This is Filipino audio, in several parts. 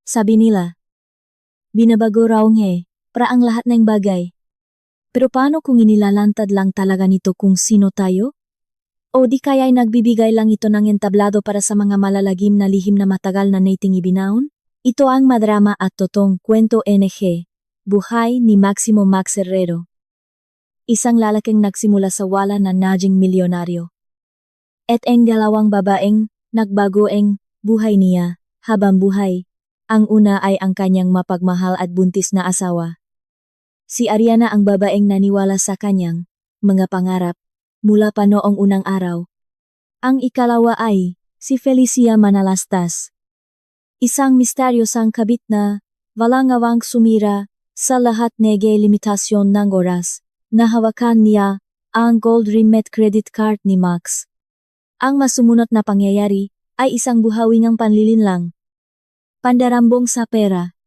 Sabi nila. Binabago raw niya para ang lahat ng bagay. Pero paano kung inilalantad lang talaga nito kung sino tayo? O di kaya'y nagbibigay lang ito ng entablado para sa mga malalagim na lihim na matagal na nating ibinaon? Ito ang madrama at totoong kwento NG, buhay ni Maximo Max Herrero. Isang lalaking nagsimula sa wala na naging milyonaryo. At ang dalawang babaeng nagbago ang buhay niya habang buhay. Ang una ay ang kanyang mapagmahal at buntis na asawa. Si Ariana ang babaeng naniwala sa kanyang mga pangarap mula pa noong unang araw. Ang ikalawa ay si Felicia Manalastas. Isang misteryosang kabit na walang awang sumira sa lahat ng limitasyon ng oras. Nahawakan niya ang gold rimmed credit card ni Max. Ang masumunod na pangyayari ay isang buhawingang panlilinlang, pandarambong sa pera,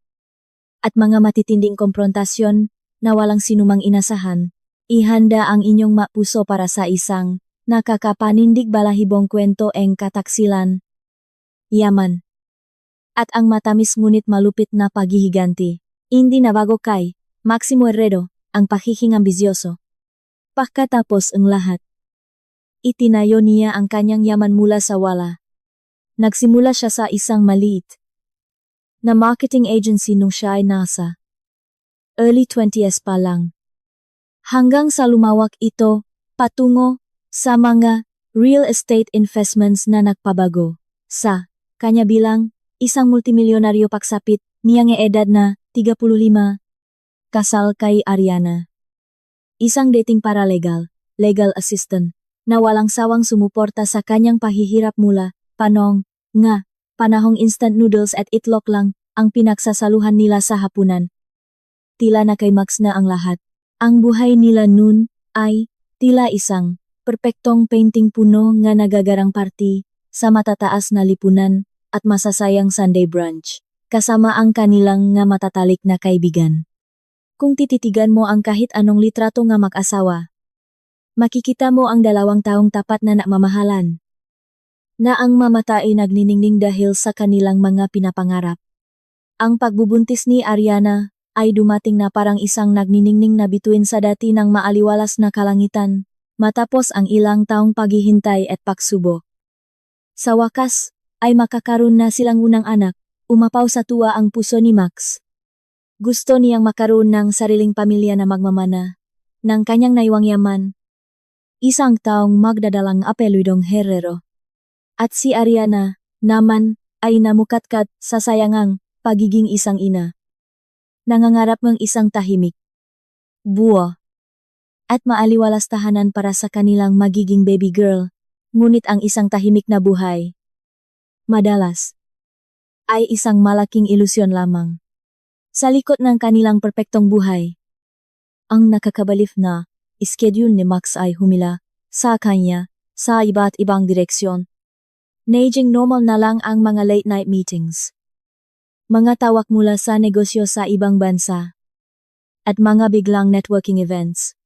at mga matitinding komprontasyon na walang sinumang inasahan. Ihanda ang inyong mapuso para sa isang nakakapanindig balahibong kwento ang kataksilan, yaman, at ang matamis ngunit malupit na paghihiganti. Hindi nabago kay Maximo Herrero ang pagiging ambisyoso. Pagkatapos ang lahat, itinayo niya ang kanyang yaman mula sa wala. Nagsimula siya sa isang maliit na marketing agency nung siya ay nasa early 20s pa lang. Hanggang sa lumawak ito patungo sa mga real estate investments na nagpabago sa kanya bilang isang multimilyonaryo pagsapit niyang edad na 35. Kasal kay Ariana. Isang dating paralegal, legal assistant, na walang sawang sumuporta sa kanyang pahihirap mula panahong instant noodles at itlog lang ang pinagsasaluhan nila sa hapunan. Tila na kay Max na ang lahat. Ang buhay nila noon ay tila isang perpektong painting puno nga nagagarang party sa matataas na lipunan at masasayang Sunday brunch, kasama ang kanilang nga matatalik na kaibigan. Kung tititigan mo ang kahit anong litrato nga mag-asawa, makikita mo ang 2 taong tapat na nagmamahalan, na ang mamatay nagniningning dahil sa kanilang mga pinapangarap. Ang pagbubuntis ni Ariana ay dumating na parang isang nagniningning na bituin sa dati ng maaliwalas na kalangitan, matapos ang ilang taong paghihintay at pagsubok. Sa wakas, ay makakaroon na silang unang anak. Umapaw sa tuwa ang puso ni Max. Gusto niyang makaroon ng sariling pamilya na magmamana ng kanyang naiwang yaman. Isang taong magdadalang apelidong Herrero. At si Ariana naman ay namukatkat sa sayangang pagiging isang ina. Nangangarap ng isang tahimik, buo, at maaliwalas tahanan para sa kanilang magiging baby girl. Ngunit ang isang tahimik na buhay, madalas, ay isang malaking ilusyon lamang. Sa likod ng kanilang perpektong buhay, ang nakakabalif na schedule ni Max ay humila sa kanya sa iba't ibang direksyon. Naging normal na lang ang mga late night meetings, mga tawag mula sa negosyo sa ibang bansa, at mga biglang networking events.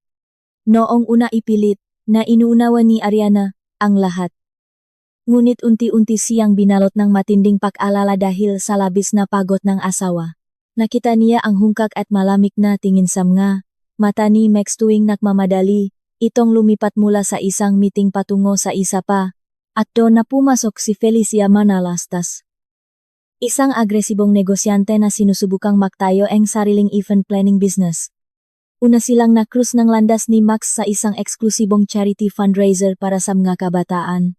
Noong una ipilit na inuunawa ni Ariana ang lahat. Ngunit unti-unti siyang binalot ng matinding pag-alala dahil sa labis na pagod ng asawa. Nakita niya ang hungkag at malamig na tingin sa mga mata ni Max tuwing nagmamadali. Itong lumipat mula sa isang meeting patungo sa isa pa, at doon na pumasok si Felicia Manalastas. Isang agresibong negosyante na sinusubukang magtayo ang sariling event planning business. Una silang na-cruise ng landas ni Max sa isang eksklusibong charity fundraiser para sa mga kabataan.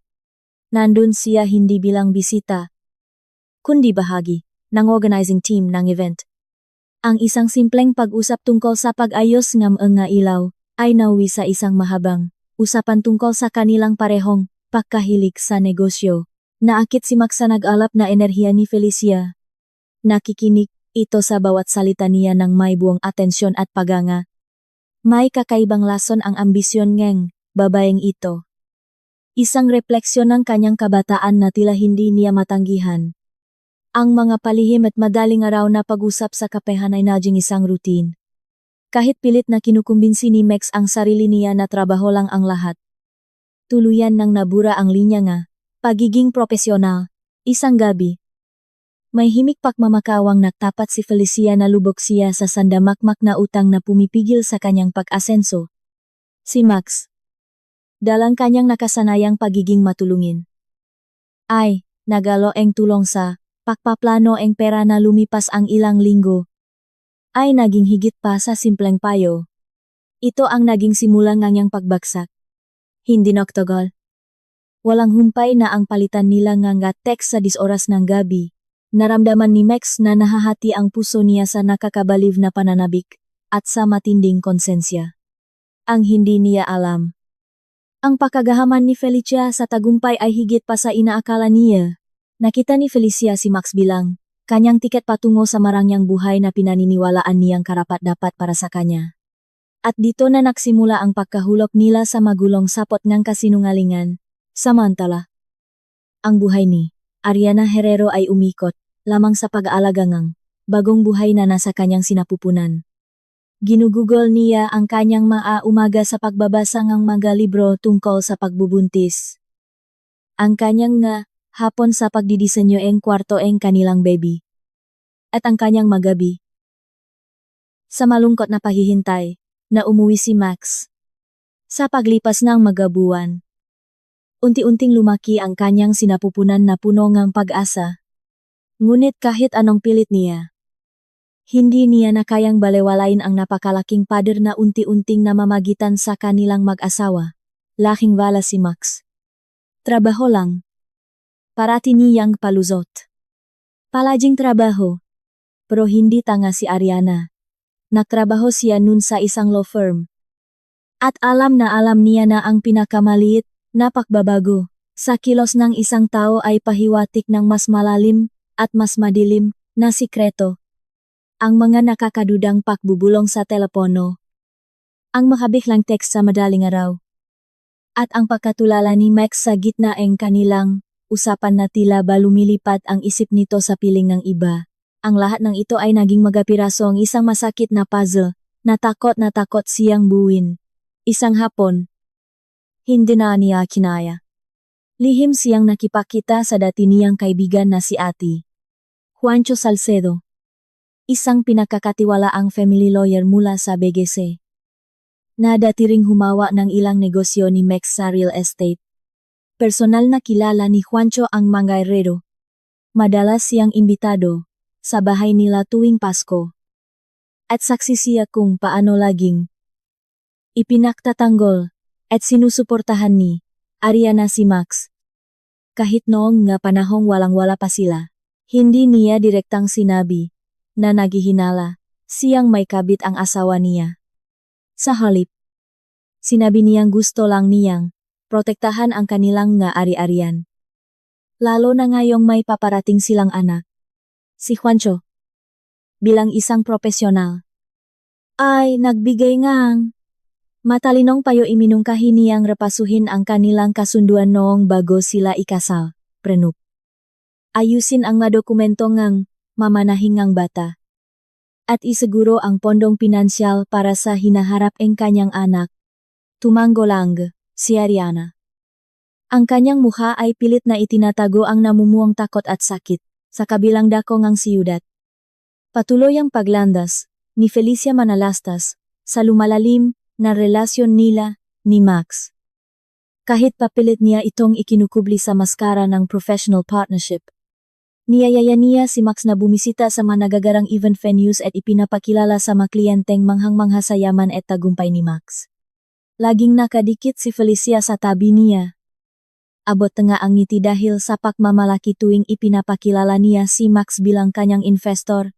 Nandun siya hindi bilang bisita, kundi bahagi ng organizing team ng event. Ang isang simpleng pag-usap tungkol sa pag-ayos ng mga ilaw ay nauwi sa isang mahabang usapan tungkol sa kanilang parehong pagkahilig sa negosyo. Naakit si Max sa nag-alap na enerhiya ni Felicia. Nakikinig ito sa bawat salita niya ng may buong atensyon at paganga. May kakaibang lason ang ambisyon ng babaeng ito. Isang refleksyon ng kanyang kabataan na tila hindi niya matanggihan. Ang mga palihim at madaling araw na pag-usap sa kapehan ay naging isang routine. Kahit pilit na kinukumbinsi ni Max ang sarili niya na trabaho lang ang lahat. Tuluyan nang nabura ang linya nga, pagiging propesyonal. Isang gabi, May himik pagmamakawang nagtapat si Felicia na lubog siya sa sandamakmak na utang na pumipigil sa kanyang pag-asenso. Si Max. Dalang kanyang nakasanayang pagiging matulungin. Ay, nagalo eng tulong sa pagpaplano eng pera na lumipas ang ilang linggo. Ay naging higit pa sa simpleng payo. Ito ang naging simula ng niyang pagbagsak. Hindi nagtagal. Walang humpay na ang palitan nila nga text sa 10 oras ng gabi. Naramdaman ni Max na nahahati ang puso niya sa nakakabaliw na pananabik at sa matinding konsensya. Ang hindi niya alam. Ang pakagahaman ni Felicia sa tagumpay ay higit pa sa inaakala niya. Nakita ni Felicia si Max bilang kanyang tiket patungo sa marangyang buhay na pinaniniwalaan niyang karapat-dapat para sa kanya. At dito na nagsimula ang pagkahulog nila sa magulong sapot ng kasinungalingan. Samantala, ang buhay ni Ariana Herrero ay umikot lamang sa pag-aalaga ng bagong buhay na nasa kanyang sinapupunan. Ginugugol niya ang kanyang umaga sa pagbabasa ng mga libro tungkol sa pagbubuntis. Ang kanyang hapon sa pagdidisenyo eng kwarto eng kanilang baby. At ang kanyang magabi. Sa malungkot na pahihintay, na umuwi si Max. Sa paglipas ng mga buwan, unti-unting lumaki ang kanyang sinapupunan na puno ng pag-asa. Ngunit kahit anong pilit niya, hindi niya na kayang balewalain ang napakalaking pader na unti-unting namamagitan sa kanilang mag-asawa. Laking bala si Max. Trabaho lang. Parati niyang paluzot. Palaging trabaho. Pero hindi tanga si Ariana. Nagtrabaho siya nun sa isang law firm. At alam niya na ang pinakamaliit na pagbabago sa kilos ng isang tao ay pahiwatik ng mas malalim at mas madilim na sikreto. Ang mga nakakadudang pagbubulong sa telepono. Ang makabihlang text sa madaling araw. At ang pagkatulala ni Max sa gitna ng kanilang usapan na tila ba lumilipat ang isip nito sa piling ng iba. Ang lahat ng ito ay naging magapiraso ang isang masakit na puzzle na takot siyang buuin. Isang hapon, hindi na niya kinaya. Lihim siyang nakipakita sa dati niyang kaibigan na si Ate Juancho Salcedo. Isang pinakakatiwalaang family lawyer mula sa BGC. Na dati ring humawa ng ilang negosyo ni Max sa real estate. Personal na kilala ni Juancho ang mga herrero. Madalas siyang imbitado sa bahay nila tuwing Pasko. At saksi siya kung paano laging ipinaktatanggol at sinusuportahan ni Ariana si Max. Kahit noong nga panahong walang-wala pa sila, hindi niya direktang sinabi na naghihinala siyang may kabit ang asawa niya. Sa halip, sinabi niyang gusto lang niyang protektahan ang kanilang nga ari-arian. Lalo na ngayong may paparating silang anak. Si Juancho, bilang isang profesional, ay nagbigay ngang matalinong payo iminungkahi niyang repasuhin ang kanilang kasunduan noong bago sila ikasal, prenup. Ayusin ang mga dokumento ngang mamanahing ngang bata. At isiguro ang pondong pinansyal para sa hinaharap ng kanyang anak. Tumanggolang, si Ariana. Ang kanyang mukha ay pilit na itinatago ang namumuong takot at sakit sa kabilang dako ngang siyudad. Patuloy ang paglandas ni Felicia Manalastas sa lumalalim na relasyon nila ni Max. Kahit papilit niya itong ikinukubli sa maskara ng professional partnership. Niyayaya niya si Max na bumisita sa mga nagagarang event venues at ipinapakilala sa mga kliyenteng manghang-mangha sa yaman at tagumpay ni Max. Laging nakadikit si Felicia sa tabi niya. Abot nga ang ngiti dahil sa pagmamalaki tuwing ipinapakilala niya si Max bilang kanyang investor.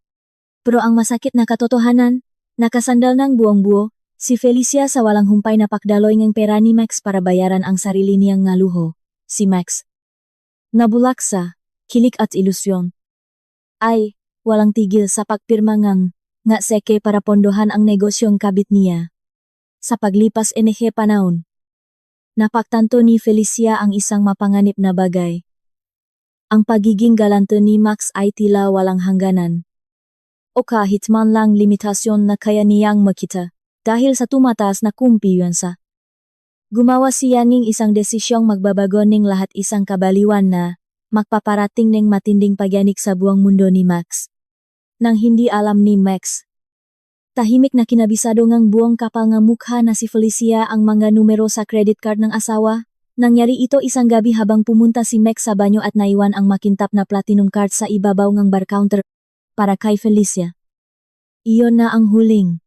Pero ang masakit na katotohanan, nakasandal ng buong-buo, si Felicia sa walang humpay na pakdaloy ng pera ni Max para bayaran ang sarili niyang nga luho. Si Max, nabulak sa kilik at ilusyon. Ay, walang tigil sa pagpirma nga seke para pondohan ang negosyong kabit niya. Sa paglipas panahon, napagtanto ni Felicia ang isang mapanganib na bagay. Ang pagiging galante ni Max ay tila walang hangganan. O kahit man lang limitasyon na kaya niyang makita dahil sa tumataas na kumpiyansa. Gumawa siya ng isang desisyong magbabago ng lahat isang kabaliwan na magpaparating ng matinding pagyanik sa buong mundo ni Max. Nang hindi alam ni Max, tahimik na kinabisado ngang buong kapal nga mukha na si Felicia ang mga numero sa credit card ng asawa. Nangyari ito isang gabi habang pumunta si Max sa banyo at naiwan ang makintap na platinum card sa ibabaw ng bar counter para kay Felicia. Iyon na ang huling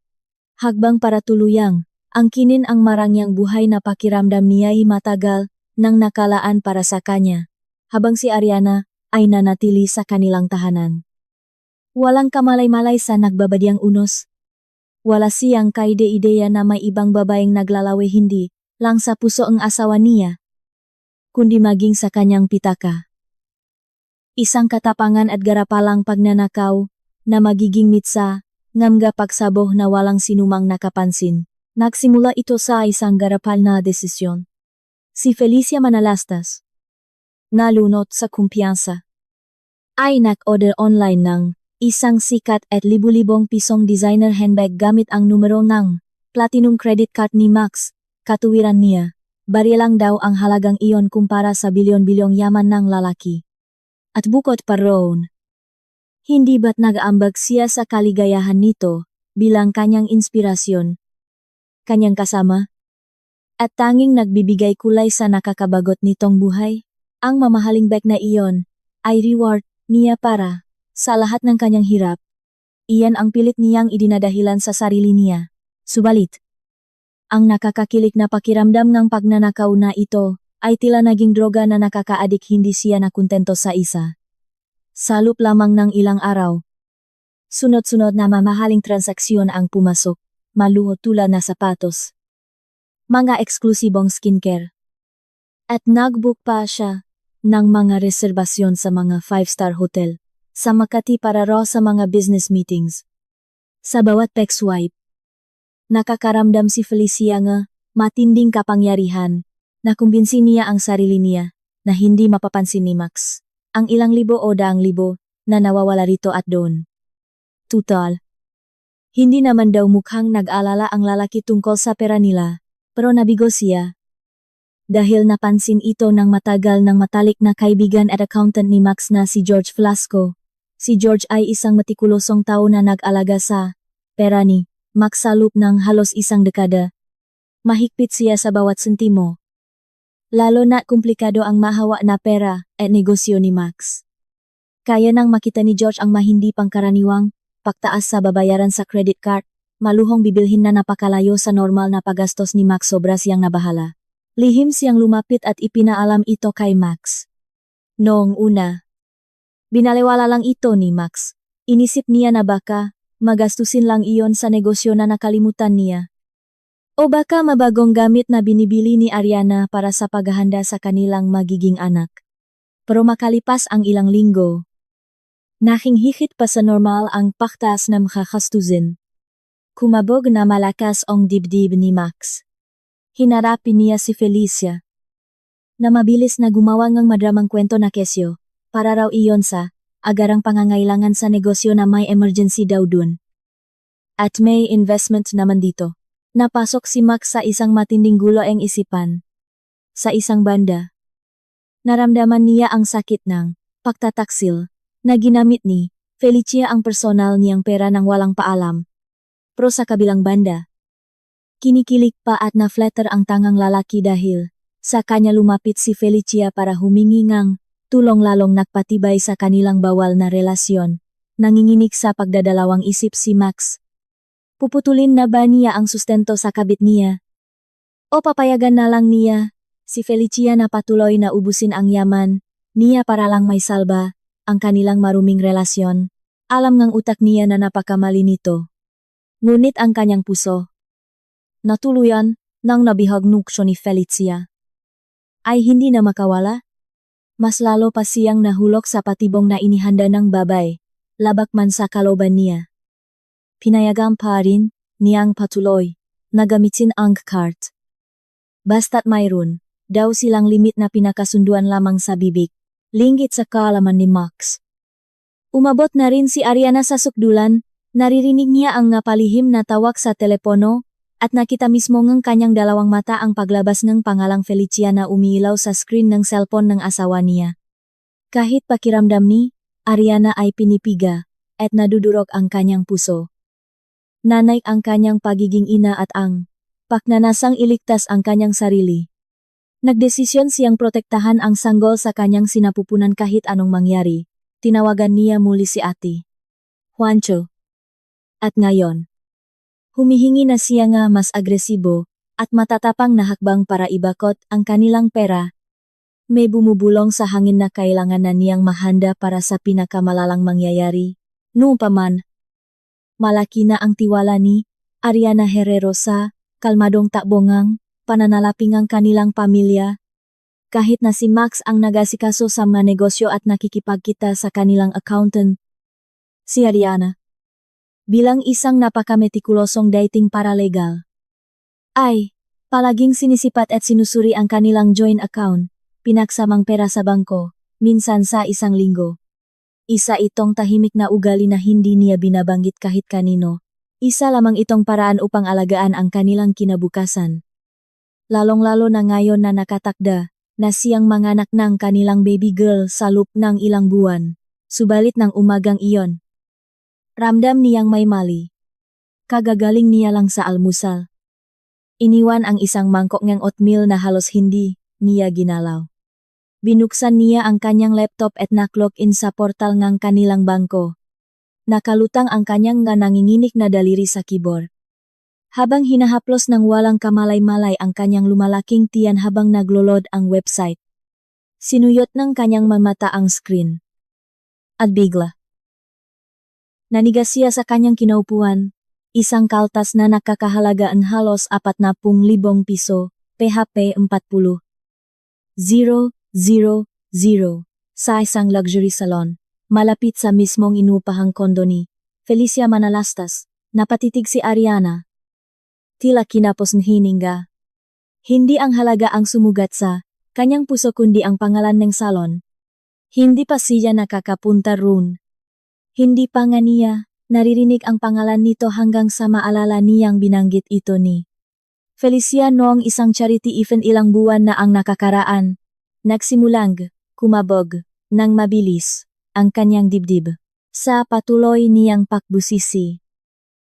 hagbang para tuluyang angkinin ang marangyang buhay na pakiramdam niya'y matagal nang nakalaan para sa kanya, habang si Ariana ay nanatili sa kanilang tahanan. Walang kamalay-malay sa nagbabadyang unos. Wala siyang kaide-ideya na may ibang babaeng naglalawi hindi lang sa puso ang asawa niya, kundi maging sa kanyang pitaka. Isang katapangan at garapalang pagnanakaw na magiging mitsa, ngamga pagsaboh na walang sinumang nakapansin. Nagsimula ito sa isang garapal na desisyon. Si Felicia Manalastas, nalunod sa kumpiyansa, ay nag-order online ng isang sikat at libu-libong pisong designer handbag gamit ang numero ng platinum credit card ni Max. Katuwiran niya, barya lang daw ang halagang iyon kumpara sa bilyon-bilyong yaman ng lalaki. At bukod pa roon, hindi ba't nag-aambag siya sa kaligayahan nito bilang kanyang inspirasyon, kanyang kasama, at tanging nagbibigay kulay sa nakakabagot nitong buhay? Ang mamahaling bag na iyon ay reward niya para sa lahat ng kanyang hirap. Iyan ang pilit niyang idinadahilan sa sarili niya. Subalit, ang nakakakilig na pakiramdam ng pagnanakaw na ito ay tila naging droga na nakakaadik. Hindi siya nakuntento sa isa. Sa loob lamang ng ilang araw, sunod-sunod na mamahaling transaksyon ang pumasok, maluho tulad na sapatos, mga eksklusibong skincare, at nag-book pa siya ng mga reserbasyon sa mga 5-star hotel sa Makati para raw sa mga business meetings. Sa bawat peg-swipe, nakakaramdam si Felicia nga matinding kapangyarihan na kumbinsi niya ang sarili niya na hindi mapapansin ni Max ang ilang libo o daang libo na nawawala rito at doon. Tutal, hindi naman daw mukhang nag-alala ang lalaki tungkol sa pera nila, pero nabigo siya. Dahil napansin ito ng matagal ng matalik na kaibigan at accountant ni Max na si George Velasco. Si George ay isang metikulosong tao na nag-alaga sa pera ni Max sa loob ng halos isang dekada. Mahigpit siya sa bawat sentimo, lalo na komplikado ang mahawa na pera at negosyo ni Max. Kaya nang makita ni George ang mahindi pangkaraniwang pagtaas sa babayaran sa credit card, maluhong bibilhin na napakalayo sa normal na paggastos ni Max, sobra siyang nabahala. Lihim siyang lumapit at ipinaalam ito kay Max. Noong una, binaliwala lang ito ni Max. Inisip niya na baka magastusin lang iyon sa negosyo na nakalimutan niya. O baka mabagong gamit na binibili ni Ariana para sa paghahanda sa kanilang magiging anak. Pero makalipas ang ilang linggo, naging higit pa sa normal ang paktas na makakastusin. Kumabog na malakas ang dibdib ni Max. Hinarapin niya si Felicia, na mabilis na gumawa ng madramang kwento na kesyo, para raw iyon sa agarang pangangailangan sa negosyo na may emergency daw dun. At may investment naman dito. Napasok si Max sa isang matinding gulo ang isipan. Sa isang banda, naramdaman niya ang sakit ng pagtataksil na ginamit ni Felicia ang personal niyang pera nang walang paalam. Pero sa kabilang banda, kinikilig pa at na-flatter ang tangang lalaki dahil sa kanya lumapit si Felicia para humingi ng tulong, lalong nagpatibay sa kanilang bawal na relasyon. Nanginginig sa pagdadalawang isip si Max. Puputulin na ba niya ang sustento sa kabit niya? O papayagan na lang niya si Felicia na patuloy na ubusin ang yaman niya para lang may salba ang kanilang maruming relasyon? Alam ngang utak niya na napakamali nito. Ngunit ang kanyang puso, natuluyan nang nabihag nuksyo ni Felicia, ay hindi na makawala. Mas lalo pa siyang nahulog sa patibong na inihanda ng babay, labak man sa kalooban niya. Pinayagan pa rin niyang patuloy na gamitin ang card. Basta't mayroon daw silang limit na pinakasunduan lamang sa bibig, linggit sa kaalaman ni Max. Umabot na rin si Ariana sa sukdulan, naririnig niya ang palihim na tawag sa telepono, at nakita mismo ng kanyang dalawang mata ang paglabas ng pangalang Felicia na umiilaw sa screen ng cellphone ng asawa niya. Kahit pakiramdam ni Ariana ay pinipiga at nadudurog ang kanyang puso. Nanay ang kanyang pagiging ina at ang pagnanasang iligtas ang kanyang sarili. Nagdesisyon siyang protektahan ang sanggol sa kanyang sinapupunan kahit anong mangyari. Tinawagan niya muli si Ate Juancho. At ngayon, humihingi na siya nga mas agresibo at matatapang na hakbang para ibakot ang kanilang pera. May bumubulong sa hangin na kailangan na niyang mahanda para sa pinakamalalang mangyayari. Noong paman, malaki na ang tiwala ni Ariana Herrero sa kalmadong takbongang pananalapi ng kanilang pamilya. Kahit na si Max ang nagasikaso sa mga negosyo at nakikipagkita sa kanilang accountant, si Ariana, bilang isang napakametikulusong dating paralegal, ay palaging sinisipat at sinusuri ang kanilang joint account, pinagsamang pera sa bangko, minsan sa isang linggo. Isa itong tahimik na ugali na hindi niya binabanggit kahit kanino. Isa lamang itong paraan upang alagaan ang kanilang kinabukasan. Lalong-lalo na ngayon na nakatakda na siyang manganak ng kanilang baby girl sa loob ng ilang buwan. Subalit ng umagang iyon, ramdam niyang may mali. Kagagaling niya lang sa almusal. Iniwan ang isang mangkok ng oatmeal na halos hindi niya ginalaw. Binuksan niya ang kanyang laptop at naklog in sa portal ng kanilang bangko. Nakalutang ang kanyang nanginginig na daliri sa keyboard. Habang hinahaplos ng walang kamalay-malay ang kanyang lumalaking tiyan habang naglolod ang website, sinuyot ng kanyang mamata ang screen. At bigla, nanigas siya sa kanyang kinaupuan, isang kaltas na nakakahalagaan halos 40,000 piso, PHP 40,000 sa isang luxury salon, malapit sa mismong inupahang kondo ni Felicia Manalastas. Napatitig si Ariana. Tila kinapos ng hininga. Hindi ang halaga ang sumugat sa kanyang puso kundi ang pangalan ng salon. Hindi pa siya nakakapunta roon. Hindi pa nga niya naririnig ang pangalan nito hanggang sa maalala niyang binanggit ito ni Felicia noong isang charity event ilang buwan na ang nakakaraan. Nagsimulang kumabog ng mabilis ang kanyang dibdib sa patuloy niyang pagbusisi.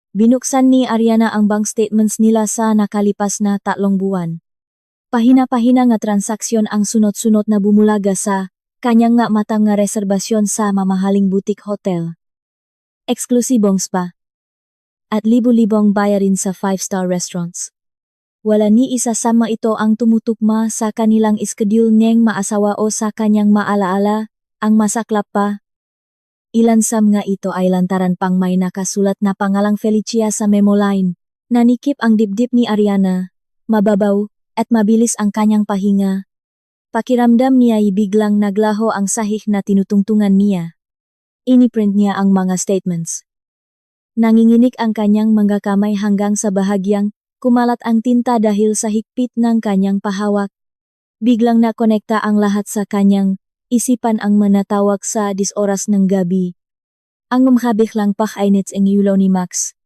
Binuksan ni Ariana ang bank statements nila sa nakalipas na 3 buwan. Pahina-pahina nga transaksyon ang sunod-sunod na bumulaga sa kanyang nga matang nga reserbasyon sa mamahaling boutique hotel, eksklusibong spa, at libu-libong bayarin sa 5-star restaurants. Wala ni isa sa mga ito ang tumutugma sa kanilang schedule ng maasawa o sa kanyang maalaala, ang masaklap pa. Ilan sa mga ito ay lantaran pang may nakasulat na pangalang Felicia sa memo line. Nanikip ang dibdib ni Ariana, mababaw, at mabilis ang kanyang pahinga. Pakiramdam niya ay biglang naglaho ang sahig na tinutungtungan niya. Iniprint niya ang mga statements. Nanginginig ang kanyang mga kamay hanggang sa bahagyang kumalat ang tinta dahil sa higpit ng kanyang pahawak. Biglang nakonekta ang lahat sa kanyang isipan ang manatawag sa 10 oras ng gabi. Ang mamhabiklang pakainits ang ilaw ni Max.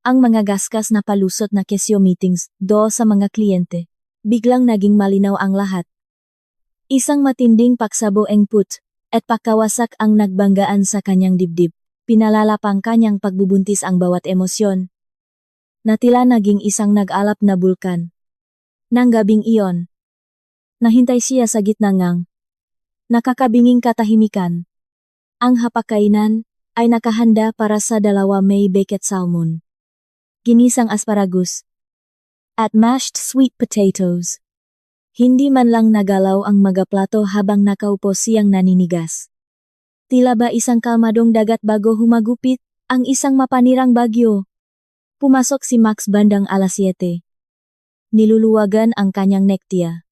Ang mga gasgas na palusot na kesyo meetings do sa mga kliyente. Biglang naging malinaw ang lahat. Isang matinding paksabo ang put at pagkawasak ang nagbanggaan sa kanyang dibdib. Pinalala pang kanyang pagbubuntis ang bawat emosyon. Na tila naging isang nag-alap na bulkan. Nang gabing iyon, nahintay siya sa gitna ngang nakakabinging katahimikan. Ang hapagkainan ay nakahanda para sa 2 may baked salmon, ginisang asparagus, at mashed sweet potatoes. Hindi man lang nagalaw ang mga plato habang nakaupo siyang naninigas. Tila ba isang kalmadong dagat bago humagupit ang isang mapanirang bagyo. Pumasok si Max bandang alas 7. Niluluwagan ang kanyang necktie.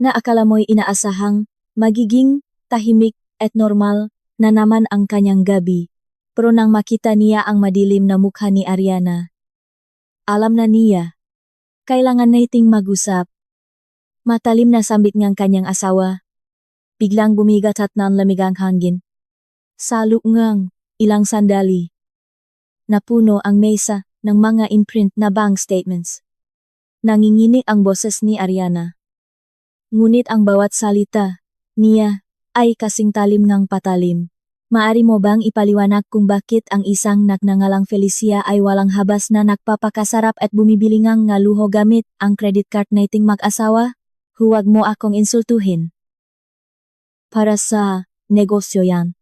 Na akala mo'y inaasahang magiging tahimik at normal na naman ang kanyang gabi. Pero nang makita niya ang madilim na mukha ni Ariana, alam na niya, kailangan nating mag-usap. Matalim na sambit ngang kanyang asawa. Biglang bumigat at nanlamigang hangin. Salo ngang ilang sandali. Napuno ang mesa ng mga imprint na bank statements. Nanginginig ang boses ni Ariana. Ngunit ang bawat salita niya ay kasing talim ng patalim. Maari mo bang ipaliwanag kung bakit ang isang nagngangalang Felicia ay walang habas na nagpapakasarap at bumibili ngang nga luho gamit ang credit card nating mag-asawa? Huwag mo akong insultuhin. Para sa negosyo yan.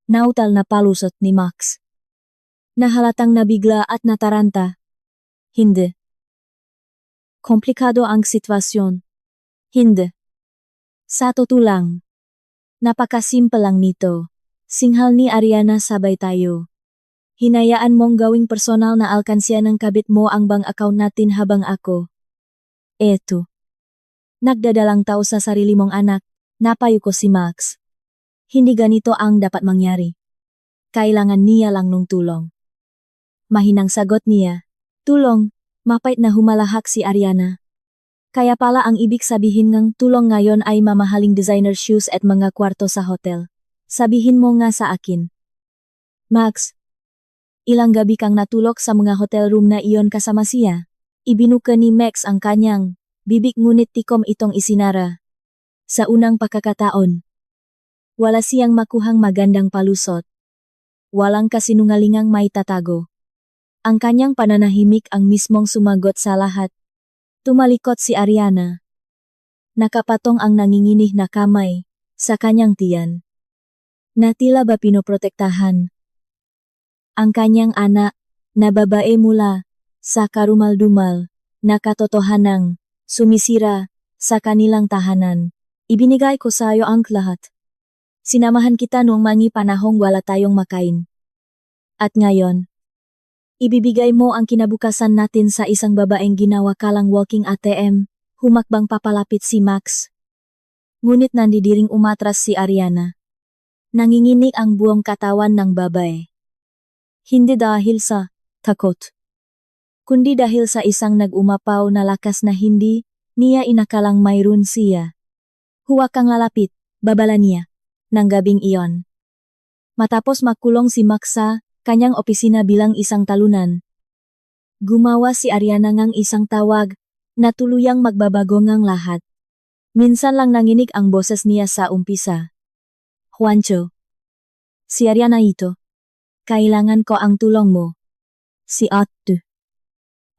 Nautal na palusot ni Max. Nahalatang nabigla at nataranta. Hindi. Komplikado ang sitwasyon. Hindi. Sa totoo lang. Napakasimple lang nito. Singhal ni Ariana, sabay tayo. Hinayaan mong gawing personal na alkansya ng kabit mo ang bank account natin habang ako. Eto. Nagdadalang tao sa sarili mong anak, napayo ko si Max. Hindi ganito ang dapat mangyari. Kailangan niya lang ng tulong. Mahinang sagot niya. Tulong, mapait na humalahak si Ariana. Kaya pala ang ibig sabihin ng tulong ngayon ay mamahaling designer shoes at mga kwarto sa hotel. Sabihin mo nga sa akin. Max, ilang gabi kang natulog sa mga hotel room na iyon kasama siya? Ibinuka ni Max ang kanyang bibig ngunit tikom itong isinara. Sa unang pagkakataon, wala siyang makuhang magandang palusot. Walang kasinungalingang may tatago. Ang kanyang pananahimik ang mismong sumagot sa lahat. Tumalikot si Ariana. Nakapatong ang nanginginih na kamay sa kanyang tiyan. Na tila ba pinoprotektahan. Ang kanyang anak, na babae mula sa karumal-dumal, na katotohanang sumisira sa kanilang tahanan. Ibinigay ko sa iyo ang lahat. Sinamahan kita noong mga panahong wala tayong makain. At ngayon, ibibigay mo ang kinabukasan natin sa isang babaeng ginawa kalang walking ATM, humakbang papalapit si Max. Ngunit nandidiring umatras si Ariana. Nanginginig ang buong katawan ng babae. Hindi dahil sa takot, kundi dahil sa isang nag-umapaw na lakas na hindi niya inakalang mayroon siya. Huwag kang lalapit, babala niya, ng gabing iyon. Matapos makulong si Max sa kanyang opisina bilang isang talunan, gumawa si Ariana ng isang tawag na tuluyang magbabago ng lahat. Minsan lang nanginig ang boses niya sa umpisa. Juancho. Si Ariana ito. Kailangan ko ang tulong mo. Si Otto.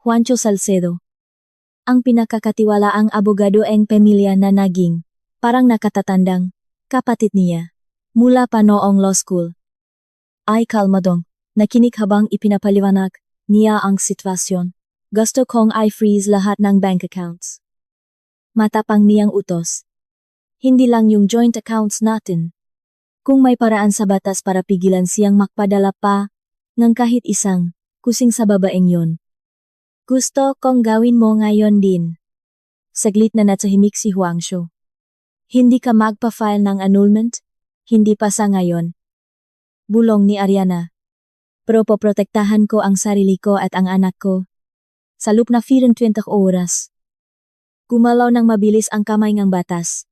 Juancho Salcedo. Ang pinakakatiwalaang abogado ng pamilya na naging, parang nakatatandang, kapatid niya. Mula pa noong law school. Ay kalmadong, nakinig habang ipinapaliwanag niya ang sitwasyon. Gusto kong i-freeze lahat ng bank accounts. Matapang niyang utos. Hindi lang yung joint accounts natin. Kung may paraan sa batas para pigilan siyang makpadala pa ng kahit isang kusing sa babaeng yon. Gusto kong gawin mo ngayon din. Saglit na natahimik si Juancho. Hindi ka magpa-file ng annulment? Hindi pa sa ngayon. Bulong ni Ariana. Pero poprotektahan ko ang sarili ko at ang anak ko. Sa loob na 24 oras. Gumalaw ng mabilis ang kamay ng batas.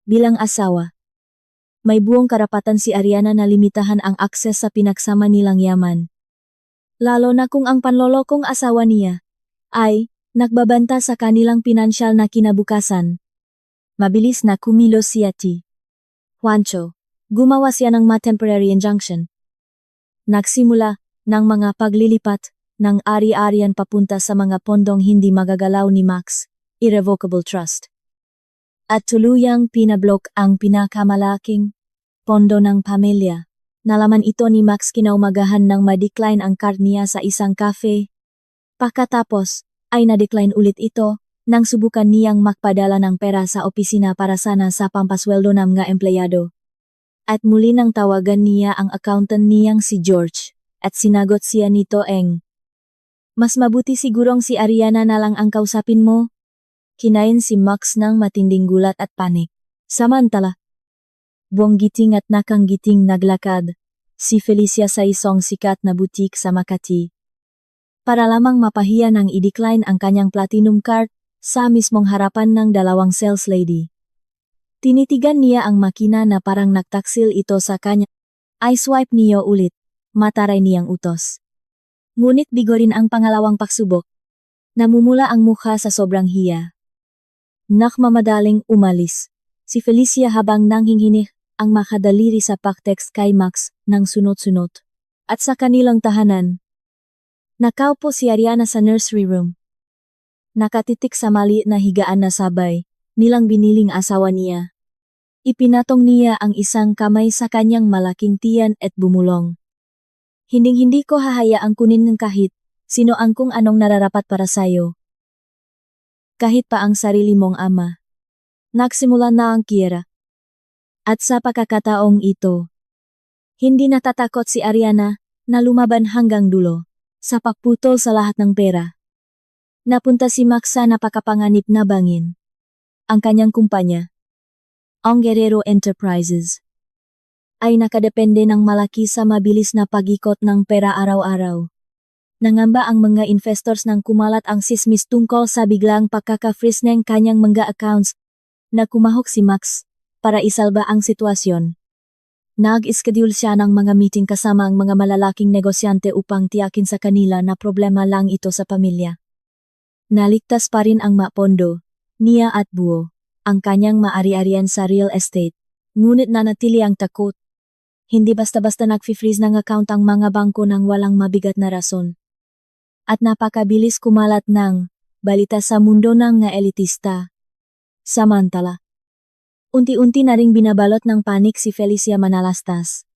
Bilang asawa, may buong karapatan si Ariana na limitahan ang akses sa pinagsama nilang yaman. Lalo na kung ang panlolokong asawa niya ay nagbabanta sa kanilang pinansyal na kinabukasan. Mabilis na kumilos si Ati. Juancho, gumawa siya ng temporary injunction. Nagsimula ng mga paglilipat ng ari-arian papunta sa mga pondong hindi magagalaw ni Max, Irrevocable Trust. At tuluyang pinablock ang pinakamalaking pondo ng pamilya. Nalaman ito ni Max kinaumagahan nang ma-decline ang card niya sa isang cafe. Pagkatapos, ay na-decline ulit ito nang subukan niyang magpadala ng pera sa opisina para sana sa pampasweldo ng mga empleyado. At muli nang tawagan niya ang accountant niyang si George, at sinagot siya nito mas mabuti sigurong si Ariana na lang ang kausapin mo. Kinain si Max ng matinding gulat at panik. Samantala, buong giting at nakanggiting naglakad si Felicia sa isang sikat na butik sa Makati. Para lamang mapahiya nang i-decline ang kanyang platinum card sa mismong harapan ng dalawang sales lady. Tinitigan niya ang makina na parang nagtaksil ito sa kanya. Ay swipe niyo ulit, mataray niyang utos. Ngunit bigo rin ang pangalawang pagsubok. Namumula ang mukha sa sobrang hiya. Nakmamadaling umalis si Felicia habang nanghinghinih ang makadaliri sa pagtext kay Max ng sunod-sunod. At sa kanilang tahanan, nakaupo si Ariana sa nursery room. Nakatitik sa maliit na higaan na sabay, nilang biniling asawa niya. Ipinatong niya ang isang kamay sa kanyang malaking tiyan at bumulong. Hinding-hindi ko hahayaang kunin ng kahit sino ang kung anong nararapat para sayo. Kahit pa ang sarili mong ama. Nagsimula na ang Kiera. At sa pagkakataong ito, hindi natatakot si Ariana na lumaban hanggang dulo sa pagputol sa lahat ng pera. Napunta si Max sa napakapanganib na bangin. Ang kanyang kumpanya, ang Guerrero Enterprises, ay nakadepende ng malaki sa mabilis na pag-ikot ng pera araw-araw. Nangamba ang mga investors nang kumalat ang sismis tungkol sa biglang pagkaka-freeze ng kanyang mga accounts na kumahok si Max para isalba ang sitwasyon. Nag-schedule siya ng mga meeting kasama ang mga malalaking negosyante upang tiyakin sa kanila na problema lang ito sa pamilya. Naligtas pa rin ang Mapondo, Nia at Buo, ang kanyang maari-arian sa real estate, ngunit nanatili ang takot. Hindi basta-basta nag-freeze ng account ang mga bangko nang walang mabigat na rason. At napakabilis kumalat ng balita sa mundo ng nga elitista. Samantala, unti-unti na ring binabalot ng panik si Felicia Manalastas.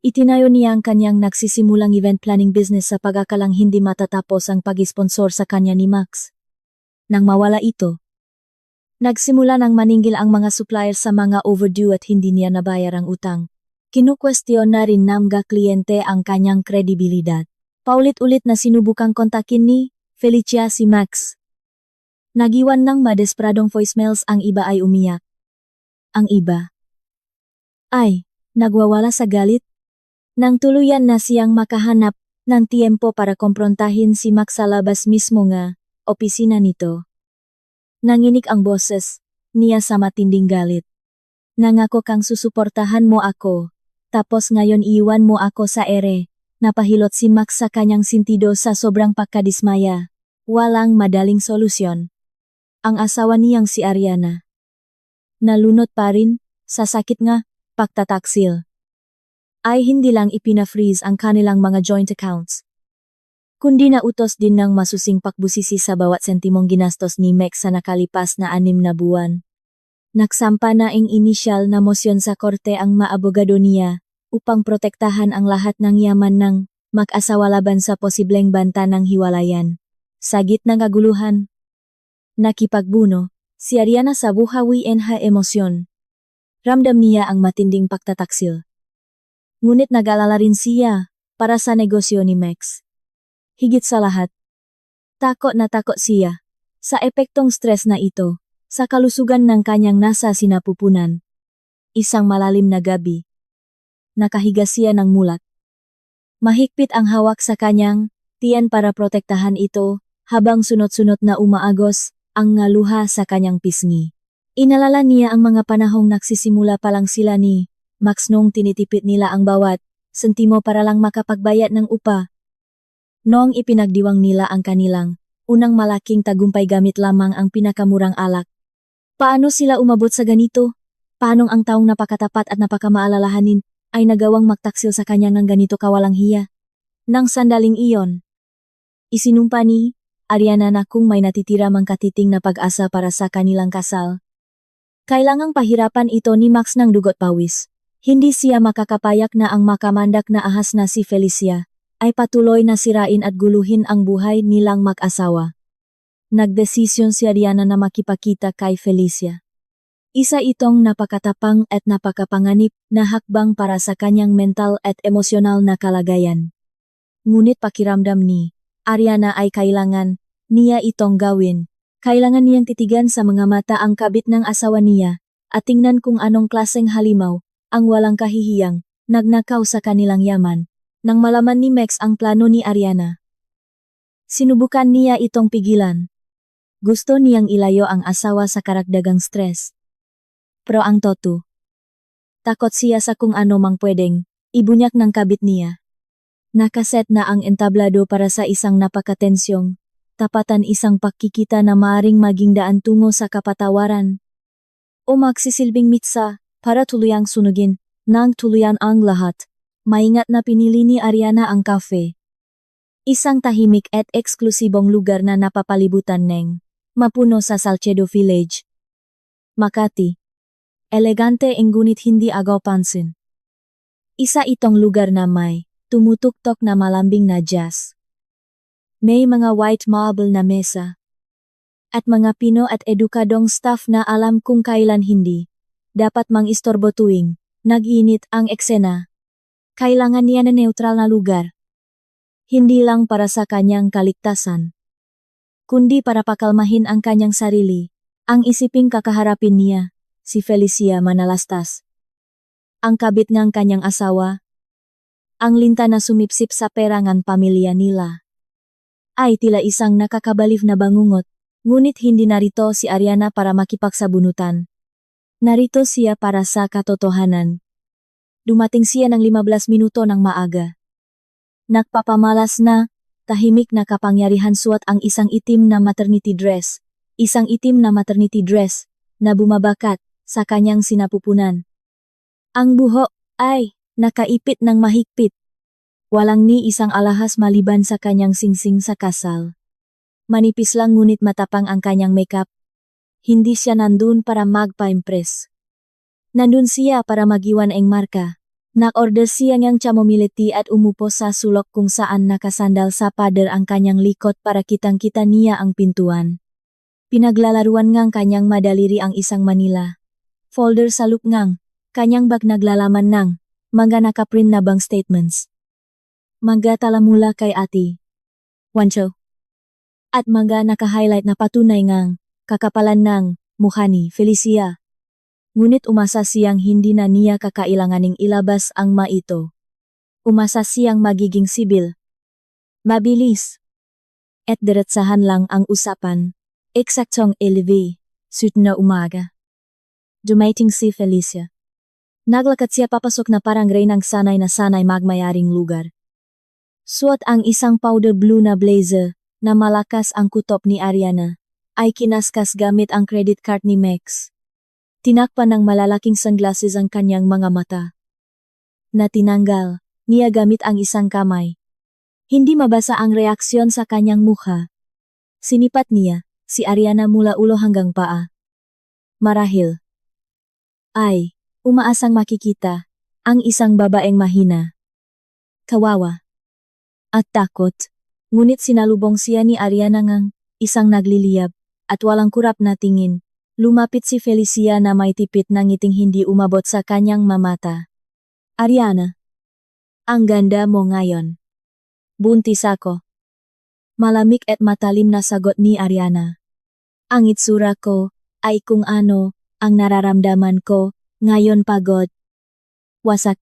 Itinayo niya ang kanyang nagsisimulang event planning business sa pag-akalang hindi matatapos ang pag-sponsor sa kanya ni Max. Nang mawala ito, nagsimula ng maningil ang mga suppliers sa mga overdue at hindi niya nabayar ang utang. Kinukwestiyon na rin ng mga kliyente ang kanyang kredibilidad. Paulit-ulit na sinubukang kontakin ni Felicia si Max. Nagiwan ng madespradong voicemails, ang iba ay umiyak. Ang iba ay nagwawala sa galit. Nang tuluyan na siyang makahanap ng tiempo para komprontahin si Max sa labas mismo nga opisina nito. Nanginig ang boses niya sa matinding galit. Nangako kang susuportahan mo ako. Tapos ngayon iwan mo ako sa ere. Napahilot si Max sa kanyang sintido sa sobrang pagkadismaya. Walang madaling solusyon. Ang asawa niyang si Ariana. Nalunod pa rin, sa sakit nga, pagtataksil. Ay hindi lang ipina-freeze ang kanilang mga joint accounts, kundi nautos din ng masusing pakbusisi sa bawat sentimong ginastos ni Max sa nakalipas na 6 na buwan. Nagsampa na ang inisyal na mosyon sa korte ang maabogado niya upang protektahan ang lahat ng yaman ng mag-asawa laban sa posibleng banta ng hiwalayan. Sa gitna ng kaguluhan, nakipagbuno si Ariana sa buhawi na emosyon. Ramdam niya ang matinding pagtataksil. Ngunit nag-alala rin siya para sa negosyo ni Max. Higit sa lahat, takot na takot siya sa epektong stress na ito sa kalusugan ng kanyang nasa sinapupunan. Isang malalim na gabi. Nakahiga siya ng mulat. Mahigpit ang hawak sa kanyang tiyan para protektahan ito habang sunod-sunod na umaagos ang ngaluha sa kanyang pisngi. Inalala niya ang mga panahong nagsisimula pa lang sila ni Max nung tinitipid nila ang bawat sentimo para lang makapagbayad ng upa. Noong ipinagdiwang nila ang kanilang unang malaking tagumpay gamit lamang ang pinakamurang alak. Paano sila umabot sa ganito? Paanong ang taong napakatapat at napakamaalalahanin ay nagawang magtaksil sa kanya ng ganito kawalang hiya? Nang sandaling iyon, isinumpa ni Ariana na kung may natitira mang katiting na pag-asa para sa kanilang kasal, kailangang pahirapan ito ni Max ng dugot pawis. Hindi siya makakapayak na ang makamandak na ahas na si Felicia ay patuloy na sirain at guluhin ang buhay nilang mag-asawa. Nagdesisyon si Ariana na makipakita kay Felicia. Isa itong napakatapang at napakapanganib na hakbang para sa kanyang mental at emosyonal na kalagayan. Ngunit pakiramdam ni Ariana ay kailangan niya itong gawin. Kailangan niyang titigan sa mga mata ang kabit ng asawa niya at tingnan kung anong klaseng halimaw ang walang kahihiyang nagnakaw sa kanilang yaman. Nang malaman ni Max ang plano ni Ariana, sinubukan niya itong pigilan. Gusto niyang ilayo ang asawa sa karagdagang stress. Pero ang takot siya sa kung ano mang pwedeng ibunyak ng kabit niya. Nakaset na ang entablado para sa isang napakatensyong, tapatan isang pagkikita na maaring maging daan tungo sa kapatawaran o magsisilbing mitsa para tuluyang sunugin ng tuluyan ang lahat. Maingat na pinili ni Ariana ang cafe. Isang tahimik at eksklusibong lugar na napapalibutan ng mapuno sa Salcedo Village, Makati. Elegante ngunit hindi agaw pansin. Isa itong lugar na may tumutuktok na malambing na jazz. May mga white marble na mesa. At mga pino at edukadong staff na alam kung kailan hindi dapat mang-istorbo tuwing nag-init ang eksena. Kailangan niya na neutral na lugar. Hindi lang para sa kanyang kaligtasan, kundi para pakalmahin ang kanyang sarili, ang isiping kakaharapin niya, si Felicia Manalastas. Ang kabit ng kanyang asawa, ang linta na sumipsip sa perangan pamilya nila. Ay tila isang nakakabaliw na bangungot, ngunit hindi narito si Ariana para makipagsabunutan. Narito siya para sa katotohanan. Dumating siya ng 15 minuto ng maaga. Nagpapamalas na, tahimik na kapangyarihan suot ang isang itim na maternity dress. Isang itim na maternity dress na bumabakat sa kanyang sinapupunan. Ang buhok ay nakaipit ng mahigpit. Walang ni isang alahas maliban sa kanyang singsing sa kasal. Manipis lang ngunit matapang ang kanyang makeup. Hindi siya nandun para magpa-impress. Nandun siya para magiwan ang marka. Nag-order siya ng chamomility at umupo sa sulok kung saan nakasandal sa pader ang kanyang likod para kitang-kita niya ang pintuan. Pinaglalaruan ngang kanyang madaliri ang isang Manila folder sa loop ngang kanyang bag naglalaman ng mga nakaprint na bank statements. Mga talamula kay Ate Wancho. At mga naka-highlight na patunay ngang kakapalan ng mukha ni Felicia. Ngunit umasa siyang hindi na niya kakailanganing ilabas ang maito. Umasa siyang magiging sibil. Mabilis. At diretsahan lang ang usapan. Eksaktong 11, suit na umaga. Dumating si Felicia. Naglakad siya papasok na parang reynang sanay na sanay magmayaring lugar. Suot ang isang powder blue na blazer na malakas ang kutop ni Ariana. Ay kinaskas gamit ang credit card ni Mex. Tinakpan ng malalaking sunglasses ang kanyang mga mata. Na tinanggal niya gamit ang isang kamay. Hindi mabasa ang reaksyon sa kanyang mukha. Sinipat niya si Ariana mula ulo hanggang paa. Marahil ay umaasang makikita ang isang babaeng mahina, kawawa at takot. Ngunit sinalubong siya ni Ariana ngang isang nagliliyab at walang kurap na tingin. Lumapit si Felicia na may tipit na ngiting hindi umabot sa kanyang mamata. Ariana, ang ganda mo ngayon. Buntis ako. Malamig at matalim na sagot ni Ariana. Ang itsura ko ay kung ano ang nararamdaman ko ngayon, pagod, wasak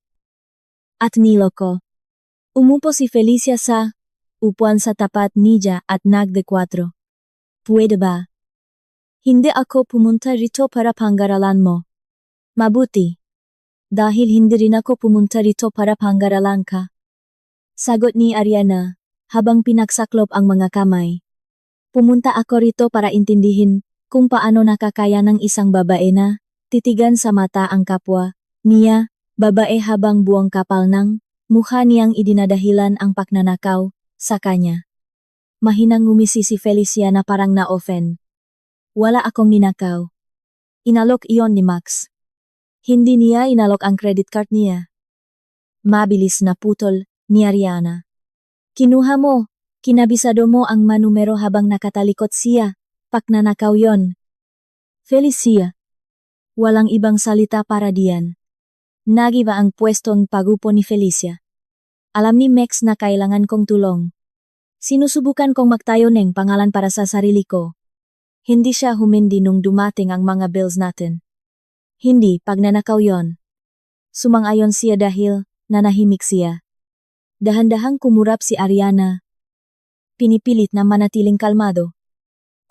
at niloko. Umupo si Felicia sa upuan sa tapat niya at nagdekwatro. Pwede ba? Hindi ako pumunta rito para pangaralan mo. Mabuti. Dahil hindi rin ako pumunta rito para pangaralan ka. Sagot ni Ariana, habang pinagsaklop ang mga kamay. Pumunta ako rito para intindihin kung paano nakakaya ng isang babae na titigan sa mata ang kapwa niya, babae habang buong kapal ng mukha niyang idinadahilan ang pagnanakaw sa kanya. Mahinang ngumisi si Felicia na parang na-offend. Wala akong ninakaw. Inalok iyon ni Max. Hindi niya inalok ang credit card niya. Mabilis na putol ni Ariana. Kinuha mo, kinabisado mo ang manumero habang nakatalikot siya. Pagnanakaw yon. Felicia. Walang ibang salita para diyan. Nagiba ang pwestong pagupo ni Felicia. Alam ni Max na kailangan kong tulong. Sinusubukan kong magtayo ng pangalan para sa sarili ko. Hindi siya humindi nung dumating ang mga bills natin. Hindi, pagnanakaw yon. Sumang-ayon siya dahil nanahimik siya. Dahan-dahang kumurap si Ariana. Pinipilit na manatiling kalmado.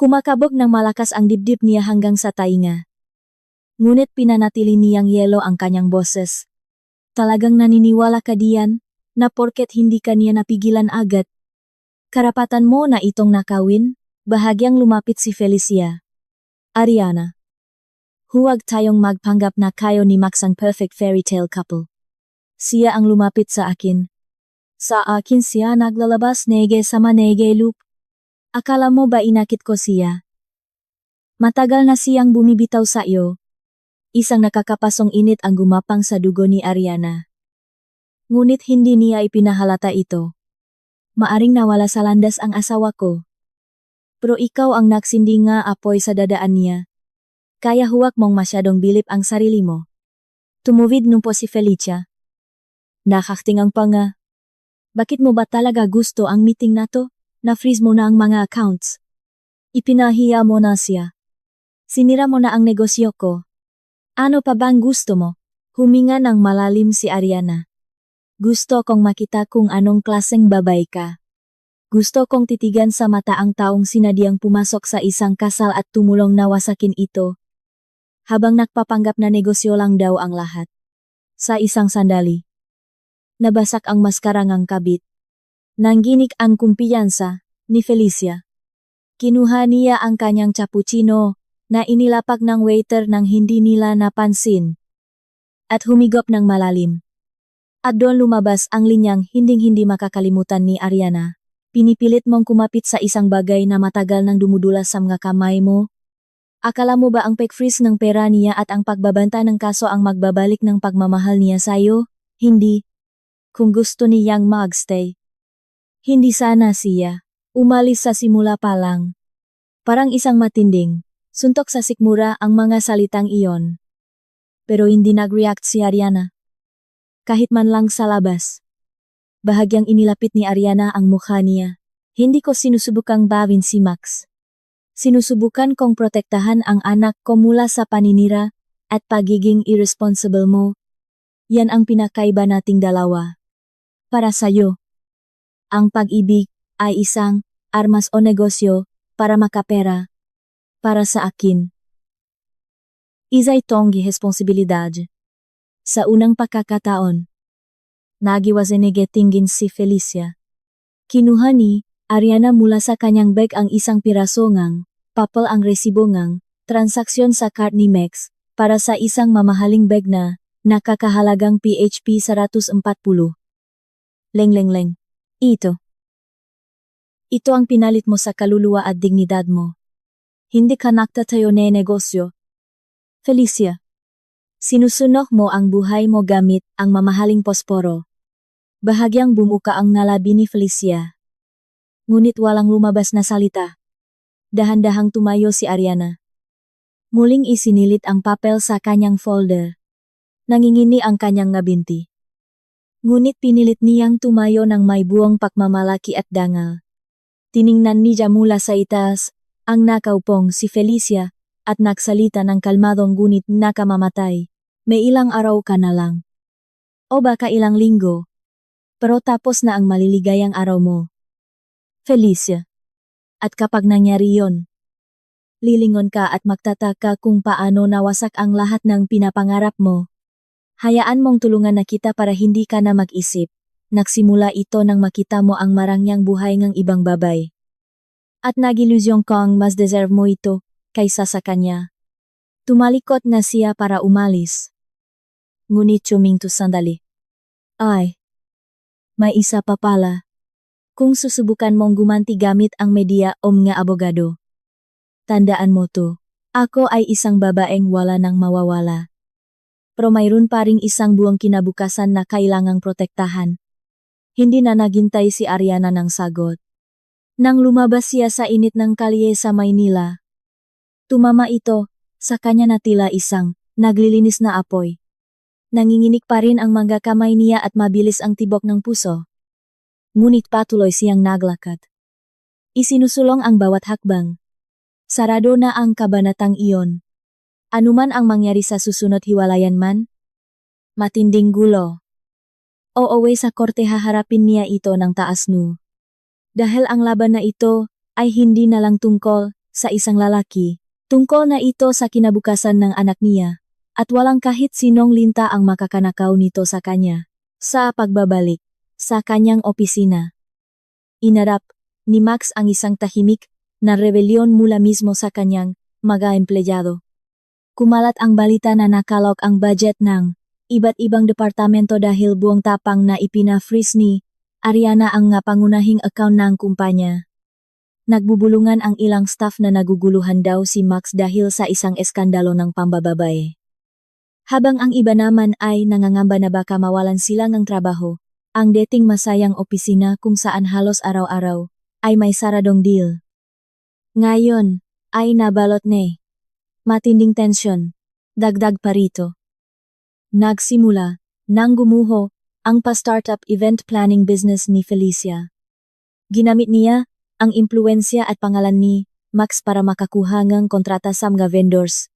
Kumakabog ng malakas ang dibdib niya hanggang sa tainga. Ngunit pinanatili niyang yelo ang kanyang boses. Talagang naniniwala ka diyan na porket hindi ka niya napigilan agad. Karapatan mo na itong nakawin? Bahagyang lumapit si Felicia. Ariana. Huwag tayong magpanggap na kayo ni Max ang perfect fairy tale couple. Siya ang lumapit sa akin. Sa akin siya naglalabas nege sama nege loop. Akala mo ba inakit ko siya? Matagal na siyang bumibitaw sa iyo. Isang nakakapasong init ang gumapang sa dugo ni Ariana. Ngunit hindi niya ipinahalata ito. Maaring nawala sa landas ang asawa ko. Pero ikaw ang nagsindi nga apoy sa dadaan niya. Kaya huwag mong masyadong bilip ang sarili mo. Tumuwid po si Felicia. Nakaktingang pa nga. Bakit mo ba talaga gusto ang meeting na to? Na-freeze mo na ang mga accounts. Ipinahiya mo na siya. Sinira mo na ang negosyo ko. Ano pa bang gusto mo? Huminga ng malalim si Ariana. Gusto kong makita kung anong klaseng babae ka. Gusto kong titigan sa mata ang taong sinadyang pumasok sa isang kasal at tumulong na wasakin ito. Habang nagpapanggap na negosyo lang daw ang lahat. Sa isang sandali. Nabasak ang maskarangang kabit. Nangginik ang kumpiyansa ni Felicia. Kinuha niya ang kanyang cappuccino na inilapak ng waiter nang hindi nila napansin. At humigop ng malalim. At doon lumabas ang linyang hinding-hindi makakalimutan ni Ariana. Pinipilit mong kumapit sa isang bagay na matagal nang dumudulas sa mga kamay mo. Akala mo ba ang pag-freeze ng pera niya at ang pagbabanta ng kaso ang magbabalik ng pagmamahal niya sa'yo? Hindi. Kung gusto niyang magstay. Hindi sana siya. Umalis sa simula pa lang. Parang isang matinding. Suntok sa sikmura ang mga salitang iyon. Pero hindi nag-react si Ariana. Kahit man lang sa labas. Bahagyang inilapit ni Ariana ang mukha niya. Hindi ko sinusubukang bawin si Max. Sinusubukan kong protektahan ang anak ko mula sa paninira at pagiging irresponsible mo. Yan ang pinakaiba nating dalawa. Para sa'yo. Ang pag-ibig ay isang armas o negosyo para makapera. Para sa akin. Isa itong responsibilidad. Sa unang pagkakataon. Nagiwazenege-tingin si Felicia. Kinuha ni Ariana mula sa kanyang bag ang isang piraso ngang, papel ang resibo ngang, transaksyon sa card ni Max, para sa isang mamahaling bag na, nakakahalagang PHP 140. Leng. Ito. Ito ang pinalit mo sa kaluluwa at dignidad mo. Hindi ka nagtatayo na negosyo. Felicia. Sinusunok mo ang buhay mo gamit ang mamahaling posporo. Bahagyang bumuka ang nalabi ni Felicia. Ngunit walang lumabas na salita. Dahan-dahang tumayo si Ariana. Muling isinilit ang papel sa kanyang folder. Nangingini ang kanyang ngabinti. Ngunit pinilit niyang tumayo ng may buong pagmamalaki at dangal. Tiningnan niya mula sa itaas, ang nakaupong si Felicia, at nagsalita ng kalmadong ngunit nakamamatay. May ilang araw ka na lang. O baka ilang linggo. Pero tapos na ang maliligayang araw mo. Felicia. At kapag nangyari yon, lilingon ka at magtataka kung paano nawasak ang lahat ng pinapangarap mo. Hayaan mong tulungan na kita para hindi ka na mag-isip. Nagsimula ito nang makita mo ang marangyang buhay ng ibang babay. At nagilusyong kang mas deserve mo ito kaysa sa kanya. Tumalikot na siya para umalis. Ngunit tuminto sandali. Ay. May isa pa pala. Kung susubukan mong gumanti gamit ang media o mga abogado. Tandaan mo to, ako ay isang babaeng wala nang mawawala. Pero mayroon pa ring isang buong kinabukasan na kailangang protektahan. Hindi na naghintay si Ariana ng sagot. Nang lumabas siya sa init ng kalye sa Maynila. Tumama ito, sa kanya na tila isang, naglilinis na apoy. Nanginginig pa rin ang mga kamay niya at mabilis ang tibok ng puso. Ngunit patuloy siyang naglakad. Isinusulong ang bawat hakbang. Sarado na ang kabanatang iyon. Anuman ang mangyari sa susunod hiwalayan man, matinding gulo. Uuwi sa korte haharapin niya ito ng taas nu. Dahil ang laban na ito ay hindi na lang tungkol sa isang lalaki, tungkol na ito sa kinabukasan ng anak niya, at walang kahit sinong linta ang makakanakaw nito sa kanya. Sa pagbabalik sa kanyang opisina, inarap ni Max ang isang tahimik na rebelyon mula mismo sa kanyang mga empleyado. Kumalat ang balita na nakalok ang budget ng iba't ibang departamento dahil buong tapang na ipina-freeze ni Ariana ang nga pangunahing account ng kumpanya. Nagbubulungan ang ilang staff na naguguluhan daw si Max dahil sa isang eskandalo ng pambababae. Habang ang iba naman ay nangangamba na baka mawalan sila ng trabaho, ang dating masayang opisina kung saan halos araw-araw ay may saradong deal. Ngayon ay nabalot ni matinding tensyon, dagdag pa rito. Nagsimula nang gumuho ang pa-startup event planning business ni Felicia. Ginamit niya ang impluensya at pangalan ni Max para makakuha ng kontrata sa mga vendors.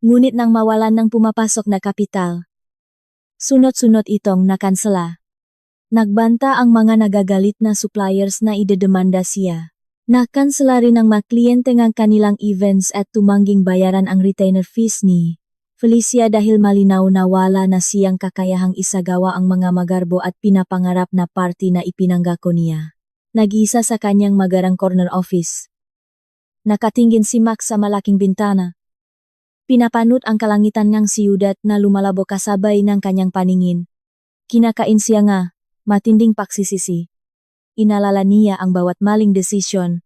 Ngunit nang mawalan ng pumapasok na kapital, sunod-sunod itong nakansela. Nagbanta ang mga nagagalit na suppliers na idedemanda siya. Nakansela rin ang mga kliyente ng kanilang events at tumangging bayaran ang retainer fees ni Felicia dahil malinaw na wala na siyang kakayahang isagawa ang mga magarbo at pinapangarap na party na ipinanggako niya. Nag-isa sa kanyang magarang corner office. Nakatingin si Max sa malaking bintana. Pinapanot ang kalangitan ng siyudad na lumalabo kasabay ng kanyang paningin. Kinakain siya nga, matinding pagsisisi. Inalala niya ang bawat maling desisyon,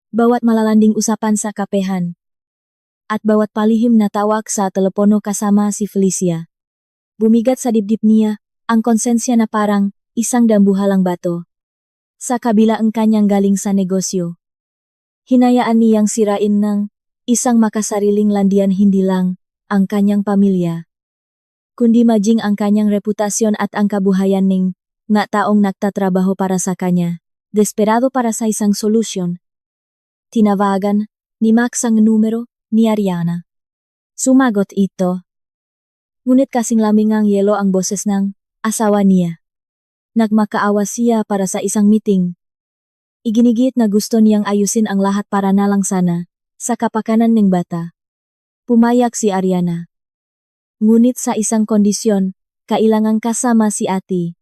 bawat malalanding usapan sa kapehan, at bawat palihim na tawag sa telepono kasama si Felicia. Bumigat sa dibdib niya ang konsensya na parang isang dambuhalang bato. Sa kabila ang kanyang galing sa negosyo, hinayaan niyang sirain ng isang makasariling landian hindi lang ang kanyang pamilya, kundi maging ang kanyang reputasyon at ang kabuhayan ng nga taong nagtatrabaho para sa kanya, desperado para sa isang solusyon. Tinawagan ni Max ang numero ni Ariana. Sumagot ito. Ngunit kasing laming ang yelo ang boses ng asawa niya. Nagmakaawa siya para sa isang meeting. Iginigit na gusto niyang ayusin ang lahat para na lang sana sa kapakanan ng bata. Pumayag si Ariana. Ngunit sa isang kondisyon, kailangang kasama si ate.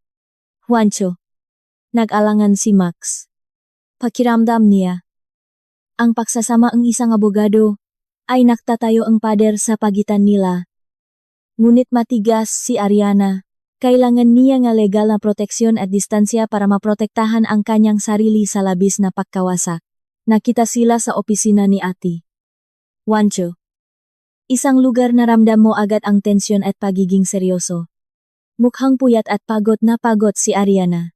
Juancho. Nag-alangan si Max. Pakiramdam niya. Ang pagsasama ang isang abogado ay nagtatayo ang pader sa pagitan nila. Ngunit matigas si Ariana. Kailangan niya nga legal na proteksyon at distansya para maprotektahan ang kanyang sarili sa labis na pagkawasak. Nakita sila sa opisina ni ate. Juancho. Isang lugar na ramdam mo agad ang tensyon at pagiging seryoso. Mukhang puyat at pagod si Ariana.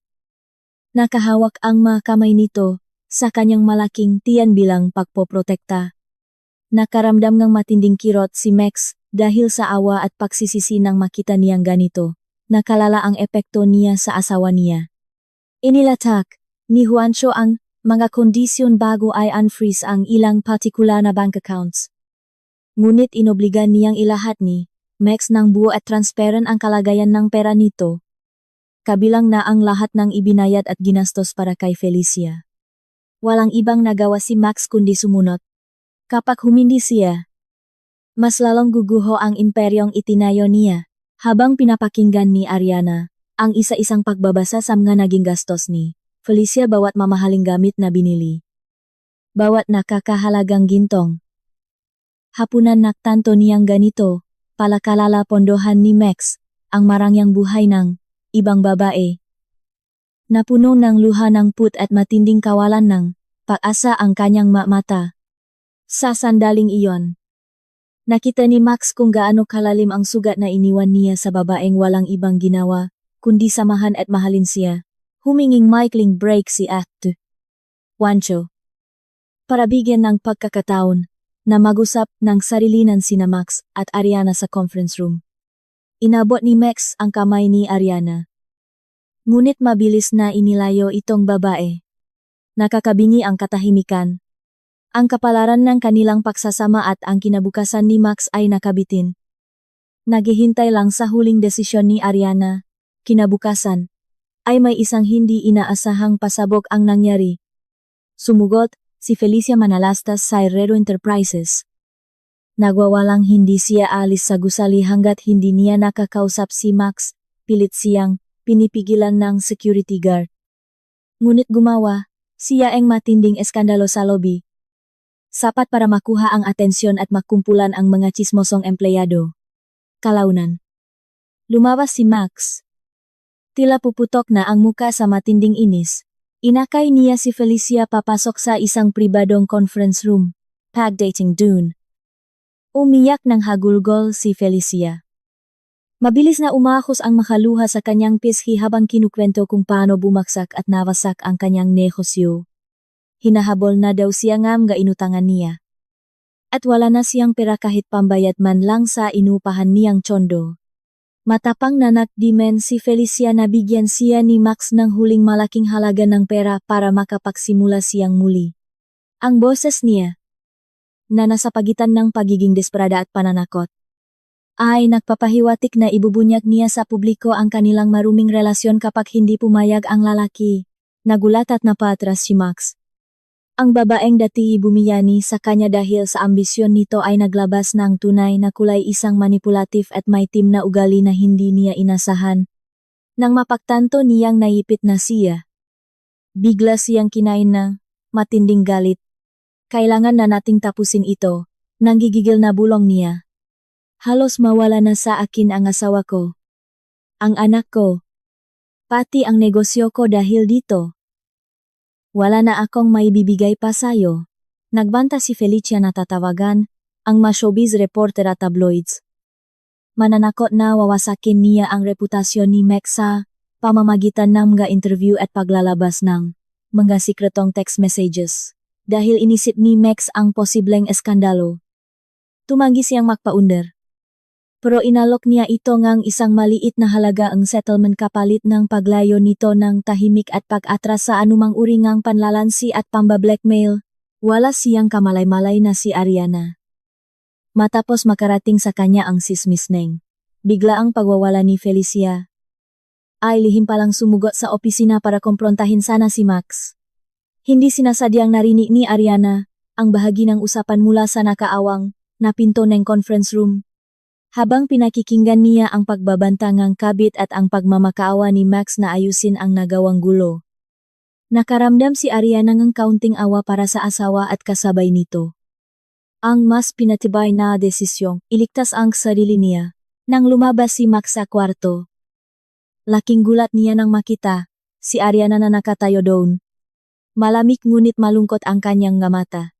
Nakahawak ang mga kamay nito sa kanyang malaking tiyan bilang pagpoprotekta. Nakaramdam ng matinding kirot si Max dahil sa awa at pagsisisi nang makita niyang ganito. Nakalala ang epekto niya sa asawa niya. Inilatak ni Juancho ang mga kondisyon bago ay unfreeze ang ilang partikular na bank accounts. Ngunit inobligan niyang ilahat ni Max ng buo at transparent ang kalagayan ng pera nito. Kabilang na ang lahat ng ibinayad at ginastos para kay Felicia. Walang ibang nagawa si Max kundi sumunod. Kapag humindi siya, mas lalong guguho ang imperyong itinayo niya, habang pinapakinggan ni Ariana ang isa-isang pagbabasa sa mga naging gastos ni Felicia bawat mamahaling gamit na binili. Bawat nakakahalagang gintong. Hapunan naktanto niyang ganito. Palakalala pondohan ni Max, ang marangyang buhay ng ibang babae. Napuno ng luha ng put at matinding kawalan ng pag-asa ang kanyang mata. Sa sandaling iyon, nakita ni Max kung gaano kalalim ang sugat na iniwan niya sa babaeng walang ibang ginawa, kundi samahan at mahalin siya. Huminging maikling break si Ate Juancho. Para bigyan ng pagkakataon na mag-usap ng sarilinan sina Max at Ariana sa conference room. Inabot ni Max ang kamay ni Ariana. Ngunit mabilis na inilayo itong babae. Nakakabingi ang katahimikan. Ang kapalaran ng kanilang pagsasama at ang kinabukasan ni Max ay nakabitin. Naghihintay lang sa huling desisyon ni Ariana. Kinabukasan ay may isang hindi inaasahang pasabog ang nangyari. Sumugot si Felicia Manalastas sa Herrero Enterprises. Nagwawalang hindi siya alis sa gusali hanggat hindi niya nakakausap si Max, pilit siyang pinipigilan ng security guard. Ngunit gumawa siya ang matinding eskandalo sa lobby. Sapat para makuha ang atensyon at makumpulan ang mga chismosong empleyado. Kalaunan. Lumabas si Max. Tila puputok na ang muka sa matinding inis. Inakay niya si Felicia papasok sa isang pribadong conference room. Pagdating dun. Umiyak ng hagulgol si Felicia. Mabilis na umahos ang makaluha sa kanyang pisngi habang kinukwento kung paano bumaksak at nawasak ang kanyang negosyo. Hinahabol na daw siya ngam ga inutangan niya. At wala na siyang pera kahit pambayad man lang sa inupahan niyang tsondo. Matapang na nakdimen si Felicia na bigyan siya ni Max ng huling malaking halaga ng pera para makapagsimula siyang muli. Ang boses niya, na nasa pagitan ng pagiging desperada at pananakot, ay nagpapahiwatig na ibubunyag niya sa publiko ang kanilang maruming relasyon kapag hindi pumayag ang lalaki. Nagulat at napatras si Max. Ang babaeng dati bumiyani sa kanya dahil sa ambisyon nito ay naglabas ng tunay na kulay, isang manipulatif at maitim na ugali na hindi niya inasahan. Nang mapagtanto niyang naipit na siya, bigla siyang kinain na matinding galit. Kailangan na nating tapusin ito, nanggigigil na bulong niya. Halos mawala na sa akin ang asawa ko, ang anak ko, pati ang negosyo ko dahil dito. Wala na akong maibibigay pa sayo. Nagbanta si Felicia na tatawagan ang ma-showbiz reporter at tabloids. Mananakot na wawasakin niya ang reputasyon ni Max sa pamamagitan ng mga interview at paglalabas ng mga sikretong text messages. Dahil inisip ni Max ang posibleng eskandalo, tumanggi siyang magpaunder. Pero inalok niya ito ngang isang maliit na halaga ang settlement kapalit ng paglayo nito ng tahimik at pag-atras sa anumang uri ngang panlalansi at pamba-blackmail. Wala siyang kamalay-malay na si Ariana. Matapos makarating sa kanya ang sismisneng, bigla ang pagwawala ni Felicia, ay lihim palang sumugot sa opisina para komprontahin sana si Max. Hindi sinasadyang narinig ni Ariana ang bahagi ng usapan mula sa nakaawang na pinto ng conference room. Habang pinakikinggan niya ang pagbabantangang kabit at ang pagmamakaawa ni Max na ayusin ang nagawang gulo, nakaramdam si Ariana ng kaunting awa para sa asawa at kasabay nito. Ang mas pinatibay na desisyong iligtas ang sarili niya nang lumabas si Max sa kwarto. Laking gulat niya nang makita si Ariana na nakatayo doon. Malamig ngunit malungkot ang kanyang mata.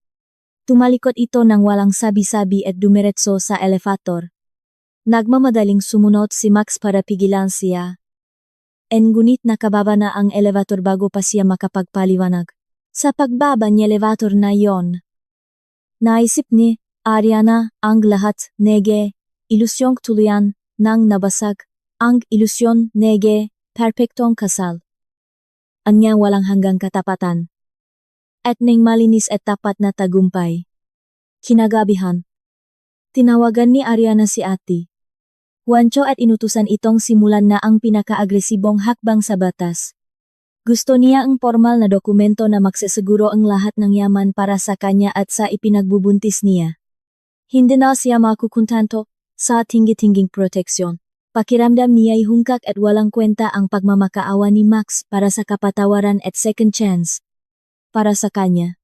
Tumalikod ito nang walang sabi-sabi at dumiretso sa elevator. Nagmamadaling sumunod si Max para pigilan siya. Ngunit nakababa na ang elevator bago pa siya makapagpaliwanag. Sa pagbaba ng elevator na yon, naisip ni Ariana ang lahat nege, ilusyong tuluyan nang nabasag, ang ilusyon nege, perpektong kasal. Anya walang hanggang katapatan. At ning malinis at tapat na tagumpay. Kinagabihan, tinawagan ni Ariana si Ate Juancho at inutusan itong simulan na ang pinaka-agresibong hakbang sa batas. Gusto niya ang formal na dokumento na magsaseguro ang lahat ng yaman para sa kanya at sa ipinagbubuntis niya. Hindi na siya makukuntanto sa tinggi-tingging proteksyon. Pakiramdam niya'y hungkak at walang kwenta ang pagmamakaawa ni Max para sa kapatawaran at second chance. Para sa kanya,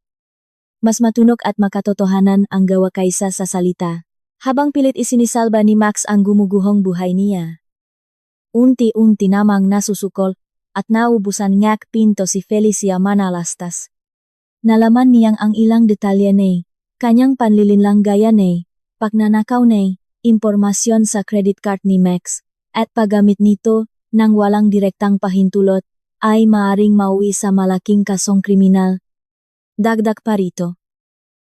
mas matunog at makatotohanan ang gawa kaysa sa salita. Habang pilit isinisalba ni Max ang gumuguhong buhay niya, unti-unti namang nasusukol at naubusan ngak pinto si Felicia manalastas. Nalaman niyang ang ilang detalye ni kanyang panlilinlang gaya ni pagnanakaw ni impormasyon sa credit card ni Max at paggamit nito nang walang direktang pahintulot ay maaring mauwi sa malaking kasong kriminal. Dagdag pa rito,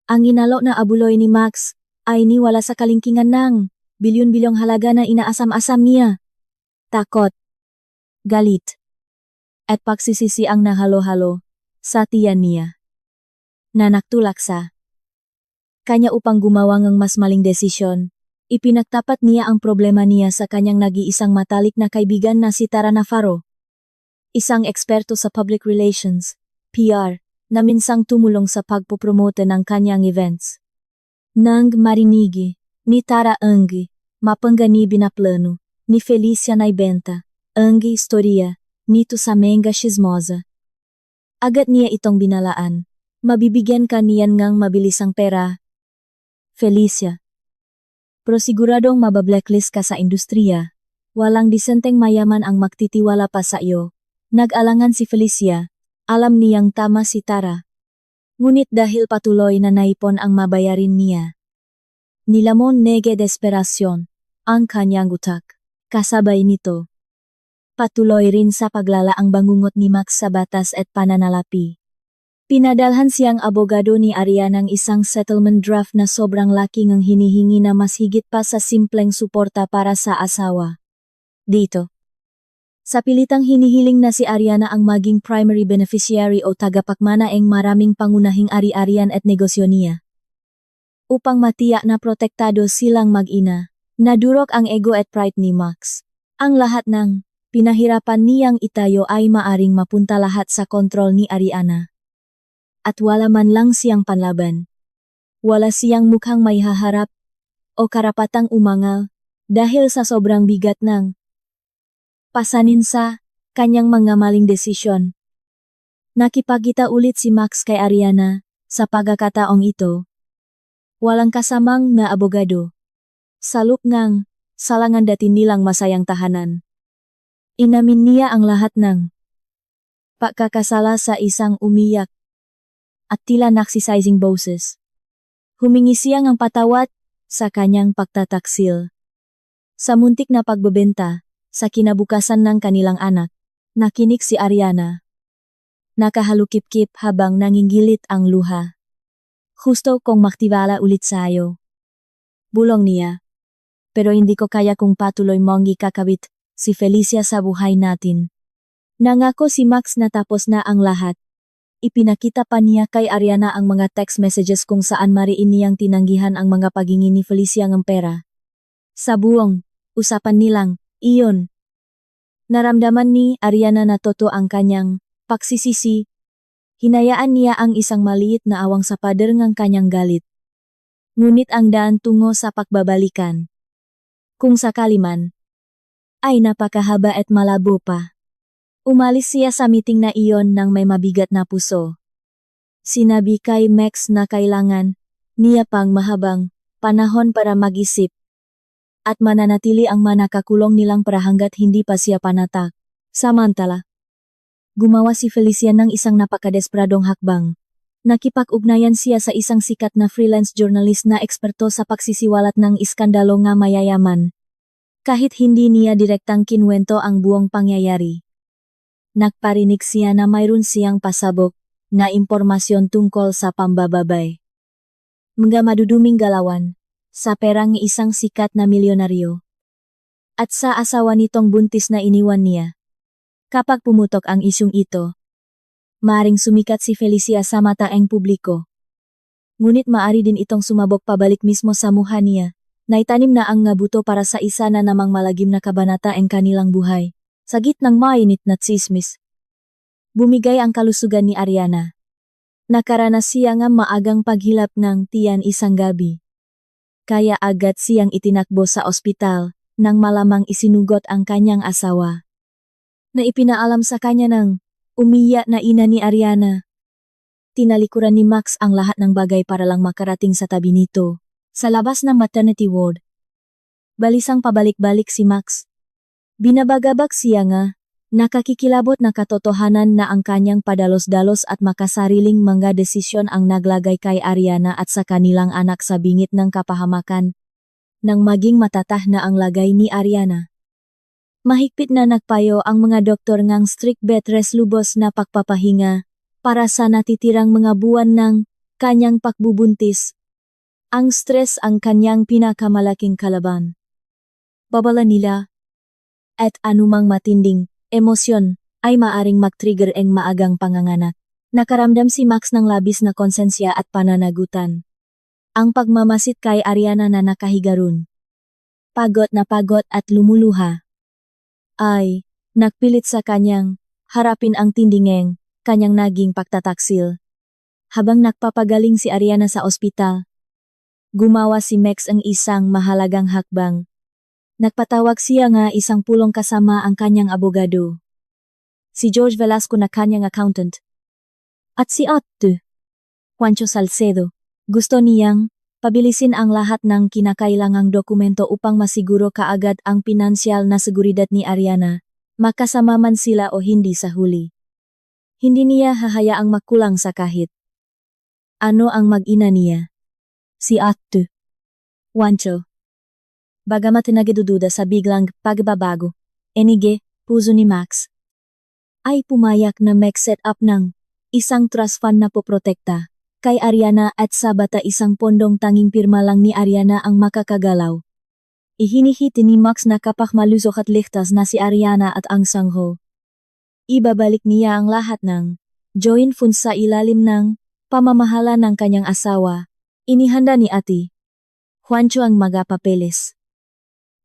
ang inalok na abuloy ni Max ay niwala sa kalingkingan ng bilyon-bilyong halaga na inaasam-asam niya. Takot, galit, at pagsisisi ang nahalo-halo sa tiyan niya. Na nagtulak sa kanya upang gumawa ng mas maling desisyon, ipinagtapat niya ang problema niya sa kanyang nag-iisang matalik na kaibigan na si Tara Navarro. Isang eksperto sa public relations, PR, na minsang tumulong sa pagpopromote ng kanyang events. Nang marinigi ni Tara ang mapanggani binaplano ni Felicia na ibenta ang istorya nito sa Menga Chismosa. Agad niya itong binalaan Mabibigyan ka niyan ngang mabilisang pera, Felicia. Pero siguradong mabablacklist ka sa industriya. Walang disenteng mayaman ang magtitiwala pa sa iyo. Nag-alangan si Felicia. Alam niyang tama si Tara. Ngunit dahil patuloy na naipon ang mabayarin niya. Nilamon nege desperasyon ang kanyang utak. Kasabay nito. Patuloy rin sa paglalaang bangungot ni Max sa batas at pananalapi. Pinadalhan siyang abogado ni Ariana ng isang settlement draft na sobrang laki ng hinihingi na mas higit pa sa simpleng suporta para sa asawa. Dito. Sa pilitang hinihiling na si Ariana ang maging primary beneficiary o tagapagmana ng maraming pangunahing ari-arian at negosyo niya. Upang matiyak na protektado silang mag-ina, nadurok ang ego at pride ni Max. Ang lahat ng pinahirapan niyang itayo ay maaring mapunta lahat sa kontrol ni Ariana. At wala man lang siyang panlaban. Wala siyang mukhang may haharap o karapatang umangal dahil sa sobrang bigat ng pasanin sa kanyang mga maling desisyon. Nakipagkita ulit si Max kay Ariana sa pagkakataong ito. Walang kasamang na abogado. Salop ngang salangan dati nilang masayang tahanan. Inamin niya ang lahat ng pagkakasala sa isang umiyak at tila nagsisizing boses. Humingi siyang ang patawad sa kanyang pagtataksil. Sa muntik na pagbebenta, sa kinabukasan ng kanilang anak, nakinig si Ariana. Nakahalukip-kip habang nangingilit ang luha. Gusto kong maktiwala ulit sa'yo. Bulong niya. Pero hindi ko kaya kung patuloy mong ikakabit si Felicia sa buhay natin. Nangako si Max na tapos na ang lahat. Ipinakita pa niya kay Ariana ang mga text messages kung saan mariin niyang tinanggihan ang mga paghingi ni Felicia ng pera. Sa buong usapan nilang, iyon. Naramdaman ni Ariana na totoo ang kanyang pagsisisi. Hinayaan niya ang isang maliit na awang sa pader ng kanyang galit. Ngunit ang daan tungo sa pagbabalikan, kung sakali man, ay napakahaba at malabo pa. Umalis siya sa meeting na iyon nang may mabigat na puso. Sinabi kay Max na kailangan niya pang mahabang panahon para mag-isip at mananatili ang manakakulong nilang para hanggat hindi pa siya panatak. Samantala, gumawa si Felicia ng isang napakadespradong hakbang. Nakipag-ugnayan siya sa isang sikat na freelance journalist na eksperto sa pagsisiwalat ng iskandalo nga mayayaman. Kahit hindi niya direktang kinwento ang buong pangyayari. Nagparinig siya na mayroon siyang pasabog na impormasyon tungkol sa pambababay. Mga maduduming galawan sa perang isang sikat na milyonaryo. At sa asawa nitong buntis na iniwan niya. Kapag pumutok ang isyung ito, maaring sumikat si Felicia sa mata ng publiko. Ngunit maari din itong sumabog pabalik mismo sa mukha niya. Naitanim na ang ngabuto para sa isa na namang malagim na kabanata ang kanilang buhay. Sa gitnang mainit na tsismis. Bumigay ang kalusugan ni Ariana. Nakaranas siya ng maagang paghilap ng tiyan isang gabi. Kaya agad siyang itinakbo sa ospital nang malamang isinugot ang kanyang asawa. Na ipinaalam sa kanya ng umiyak na ina ni Ariana. Tinalikuran ni Max ang lahat ng bagay para lang makarating sa tabi nito. Sa labas ng maternity ward. Balisang pabalik-balik si Max. Binabagabag siya nga, nakakikilabot na katotohanan na ang kanyang padalos-dalos at makasariling mga desisyon ang naglagay kay Ariana at sa kanilang anak sa bingit ng kapahamakan. Nang maging matatah na ang lagay ni Ariana. Mahigpit na nagpayo ang mga doktor ngang strict bed rest lubos na pagpapahinga para sa natitirang mga buwan ng kanyang pagbubuntis. Ang stress ang kanyang pinakamalaking kalaban. Babala nila. At anumang matinding emosyon ay maaring mag-trigger ang maagang panganganak. Nakaramdam si Max ng labis na konsensya at pananagutan. Ang pagmamasit kay Ariana na nakahigarun. Pagod na pagod at lumuluha. Ay, nagpilit sa kanyang harapin ang tindingeng kanyang naging pagtataksil. Habang nagpapagaling si Ariana sa ospital, gumawa si Max ang isang mahalagang hakbang. Nagpatawag siya nga isang pulong kasama ang kanyang abogado. Si George Velasco na kanyang accountant. At si Otto. Juancho Salcedo. Gusto niyang pabilisin ang lahat ng kinakailangang dokumento upang masiguro kaagad ang pinansyal na seguridad ni Ariana, makasama man sila o hindi sa huli. Hindi niya hahayaang makulang sa kahit ano ang mag-ina niya. Si Ate Juancho. Bagamat nagdududa sa biglang pagbabago, enige, puso ni Max ay pumayak na mag-set up ng isang trust fund na poprotekta kay Ariana at sa bata isang pondong tanging pirma lang ni Ariana ang makakagalaw. Ihinihiti ni Max na kapag malusok at ligtas na si Ariana at ang sangho, ibabalik niya ang lahat ng joint funds sa ilalim ng pamamahala ng kanyang asawa. Inihanda ni Ate Juancho ang mga papeles.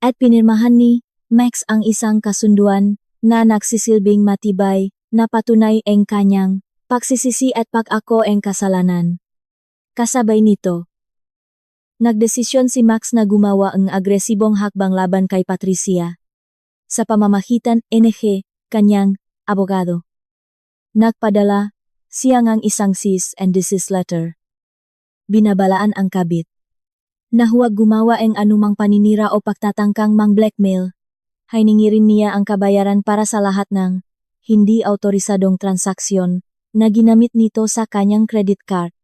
At pinirmahan ni Max ang isang kasunduan na nagsisilbing matibay na patunay ang kanyang pagsisisi at pag-ako ang kasalanan. Kasabay nito, nagdesisyon si Max na gumawa ang agresibong hakbang laban kay Patricia. Sa pamamagitan NG, kanyang abogado. Nagpadala siya ng isang cease and desist letter. Binabalaan ang kabit na huwag gumawa ang anumang paninira o pagtatangkang mang-blackmail. Hiningi rin niya ang kabayaran para sa lahat ng hindi autorisadong transaksyon na ginamit nito sa kanyang credit card.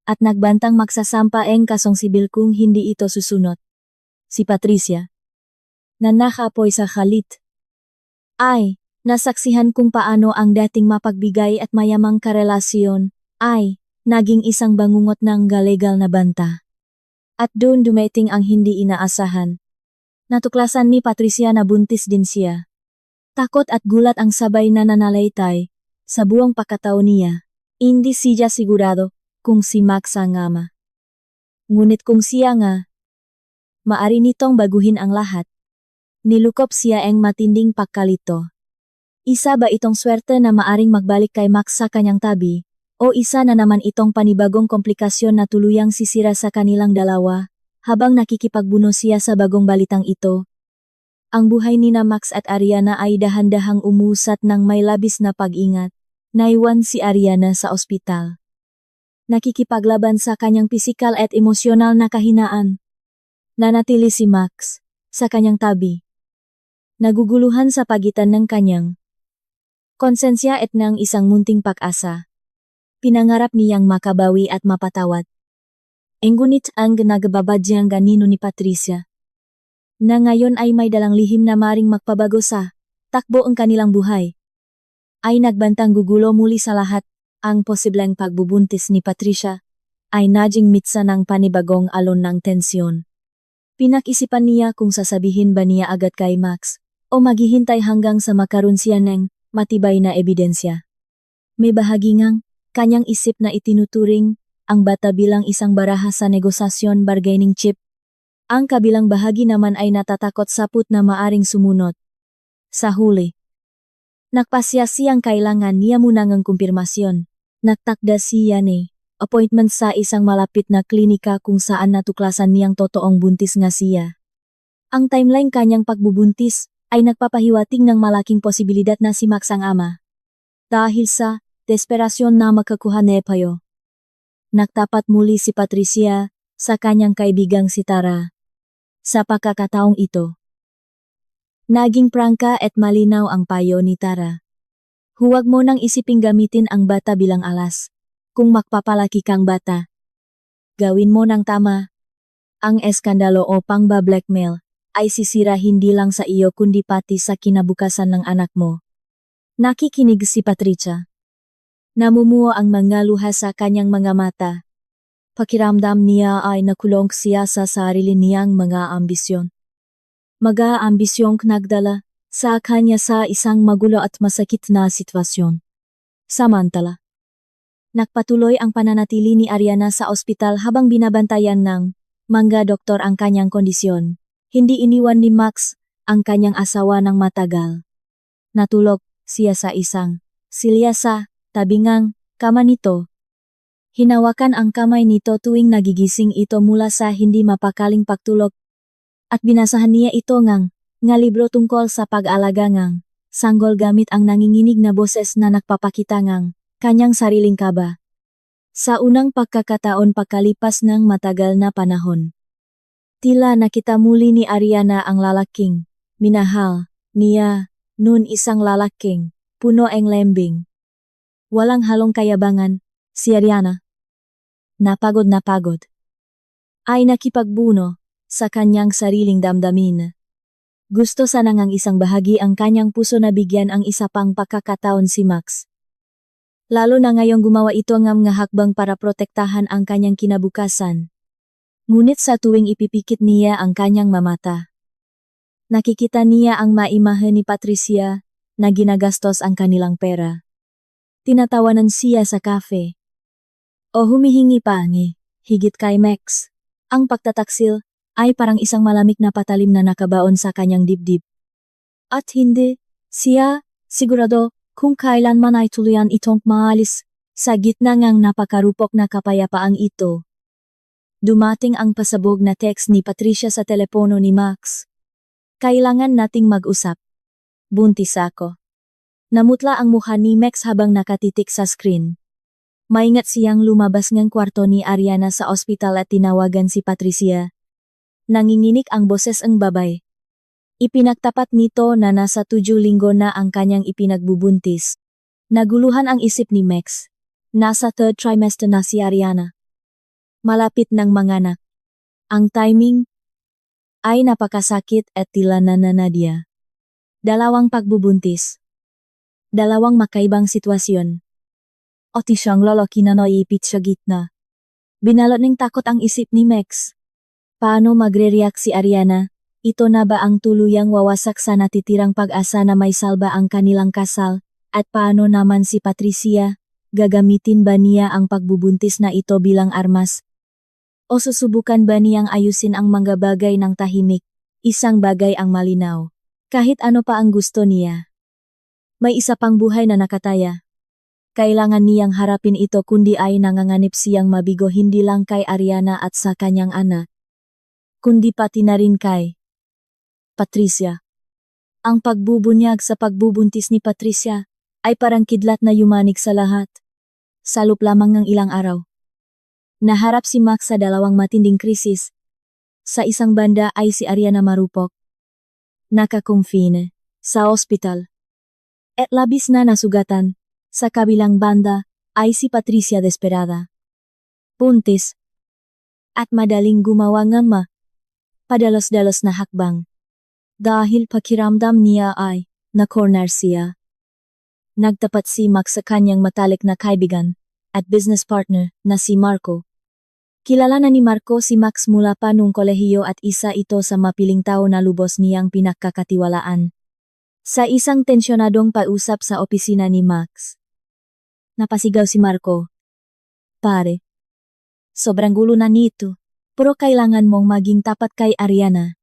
At nagbantang magsasampa ang kasong sibil kung hindi ito susunod. Si Patricia, na nakapoy sa halit, ay nasaksihan kung paano ang dating mapagbigay at mayamang karelasyon ay naging isang bangungot ng galegal na banta. At doon dumating ang hindi inaasahan. Natuklasan ni Patricia na buntis din siya. Takot at gulat ang sabay na nanalaitay sa buong pagkataon niya. Hindi siya sigurado kung si Max ang ama. Ngunit kung siya nga, maari nitong baguhin ang lahat. Nilukop siya ang matinding pagkalito. Isa ba itong swerte na maaring magbalik kay Max sa kanyang tabi, o isa na naman itong panibagong komplikasyon na tuluyang sisira sa kanilang dalawa, habang nakikipagbuno siya sa bagong balitang ito? Ang buhay ni na Max at Ariana ay dahan-dahang umusat ng may labis na pag-ingat. Naiwan si Ariana sa ospital. Nakikipaglaban sa kanyang pisikal at emosyonal na kahinaan. Nanatili si Max sa kanyang tabi. Naguguluhan sa pagitan ng kanyang konsensya at ng isang munting pag-asa. Pinangarap niyang makabawi at mapatawad. Ngunit ang nagbabadyang ganino ni Patricia, na ngayon ay may dalang lihim na maring magpabago sa takbo ang kanilang buhay, ay nagbantang gugulo muli sa lahat. Ang posibleng pagbubuntis ni Patricia ay naging mitsa ng panibagong alon ng tensyon. Pinag-isipan niya kung sasabihin ba niya agad kay Max o maghihintay hanggang sa makaroon siya ng matibay na ebidensya. May bahagi ngang kanyang isip na itinuturing ang bata bilang isang baraha sa negosasyon bargaining chip. Ang kabilang bahagi naman ay natatakot sa put na maaring sumunod. Sa huli, nagpasya siyang kailangan niya muna ng kumpirmasyon. Nagtakda siya ni appointment sa isang malapit na klinika kung saan natuklasan niyang totoong buntis nga siya. Ang timeline kanyang pagbubuntis ay nagpapahiwatig ng malaking posibilidad na si Max ang ama. Dahil sa desperasyon na makakuha ni Payo, nagtapat muli si Patricia sa kanyang kaibigang si Tara. Sa pagkakataong ito, naging prangka at malinaw ang payo ni Tara. Huwag mo nang isiping gamitin ang bata bilang alas. Kung magpapalaki kang bata, gawin mo ng tama. Ang eskandalo o pangba-blackmail ay sisira hindi lang sa iyo kundi pati sa kinabukasan ng anak mo. Nakikinig si Patricia. Namumuo ang mga luha sa kanyang mga mata. Pakiramdam niya ay nakulong siya sa sarili niyang mga ambisyon. Mga ambisyong nagdala sa kanya sa isang magulo at masakit na sitwasyon. Samantala, nagpatuloy ang pananatili ni Ariana sa ospital habang binabantayan ng mga doktor ang kanyang kondisyon. Hindi iniwan ni Max ang kanyang asawa ng matagal. Natulog siya sa isang silya sa tabingang kama nito. Hinawakan ang kamay nito tuwing nagigising ito mula sa hindi mapakaling pagtulog. At binasahan niya ito nga libro tungkol sa pag-alaga ngang sanggol gamit ang nanginginig na boses na nagpapakita ngang kanyang sariling kaba. Sa unang pagkakataon pagkalipas ng matagal na panahon, tila nakita muli ni Ariana ang lalaking minahal niya, noon isang lalaking puno ang lembing. Walang halong kayabangan, si Ariana. Napagod na pagod. Ay nakipagbuno sa kanyang sariling damdamin. Gusto sana ngang isang bahagi ang kanyang puso na bigyan ang isa pang pagkakataon si Max. Lalo na ngayong gumawa ito ng mga hakbang para protektahan ang kanyang kinabukasan. Ngunit sa tuwing ipipikit niya ang kanyang mamata, nakikita niya ang maimahe ni Patricia na ginagastos ang kanilang pera. Tinatawanan siya sa cafe. O humihingi pa higit kay Max. Ang pagtataksil ay parang isang malamig na patalim na nakabaon sa kanyang dibdib. At hindi siya sigurado kung kailanman ay tuluyan itong maalis sa gitna ngang napakarupok na kapayapaang ito. Dumating ang pasabog na text ni Patricia sa telepono ni Max. Kailangan nating mag-usap. Buntis ako. Namutla ang mukha ni Max habang nakatitik sa screen. Maingat siyang lumabas ngang kwarto ni Ariana sa ospital at tinawagan si Patricia. Nanginginig ang boses ng babay. Ipinagtapat nito na nasa 7 linggo na ang kanyang ipinagbubuntis. Naguluhan ang isip ni Max. Nasa 3rd trimester na si Ariana. Malapit ng manganak. Ang timing ay napakasakit at tila nananadia. 2 pagbubuntis. 2 makaibang sitwasyon. At isang lalaki na naipit sa gitna. Binalot ng takot ang isip ni Max. Paano magre-react si Ariana? Ito na ba ang tuluyang wawasak sa natitirang pag-asa na may salba ang kanilang kasal? At paano naman si Patricia? Gagamitin ba niya ang pagbubuntis na ito bilang armas? O susubukan ba niyang ayusin ang mga bagay ng tahimik? Isang bagay ang malinaw. Kahit ano pa ang gusto niya, may isa pang buhay na nakataya. Kailangan niyang harapin ito kundi ay nanganganib siyang mabigo hindi lang kay Ariana at sa kanyang anak, kundi pati na rin kay Patricia. Ang pagbubunyag sa pagbubuntis ni Patricia ay parang kidlat na yumanig sa lahat. Sa loob lamang ng ilang araw, naharap si Max sa 2 matinding krisis. Sa isang banda ay si Ariana marupok, nakakumfine sa ospital, at labis na nasugatan. Sa kabilang banda ay si Patricia desperada, buntis, at madaling gumawa ng padalos-dalos na hakbang. Dahil pakiramdam niya ay na-corner siya. Nagtapat si Max sa kanyang matalik na kaibigan at business partner na si Marco. Kilala na ni Marco si Max mula pa nung kolehiyo at isa ito sa mapiling tao na lubos niyang pinagkakatiwalaan. Sa isang tensyonadong pausap sa opisina ni Max, napasigaw si Marco. Pare, sobrang gulo na nito, pero kailangan mong maging tapat kay Ariana.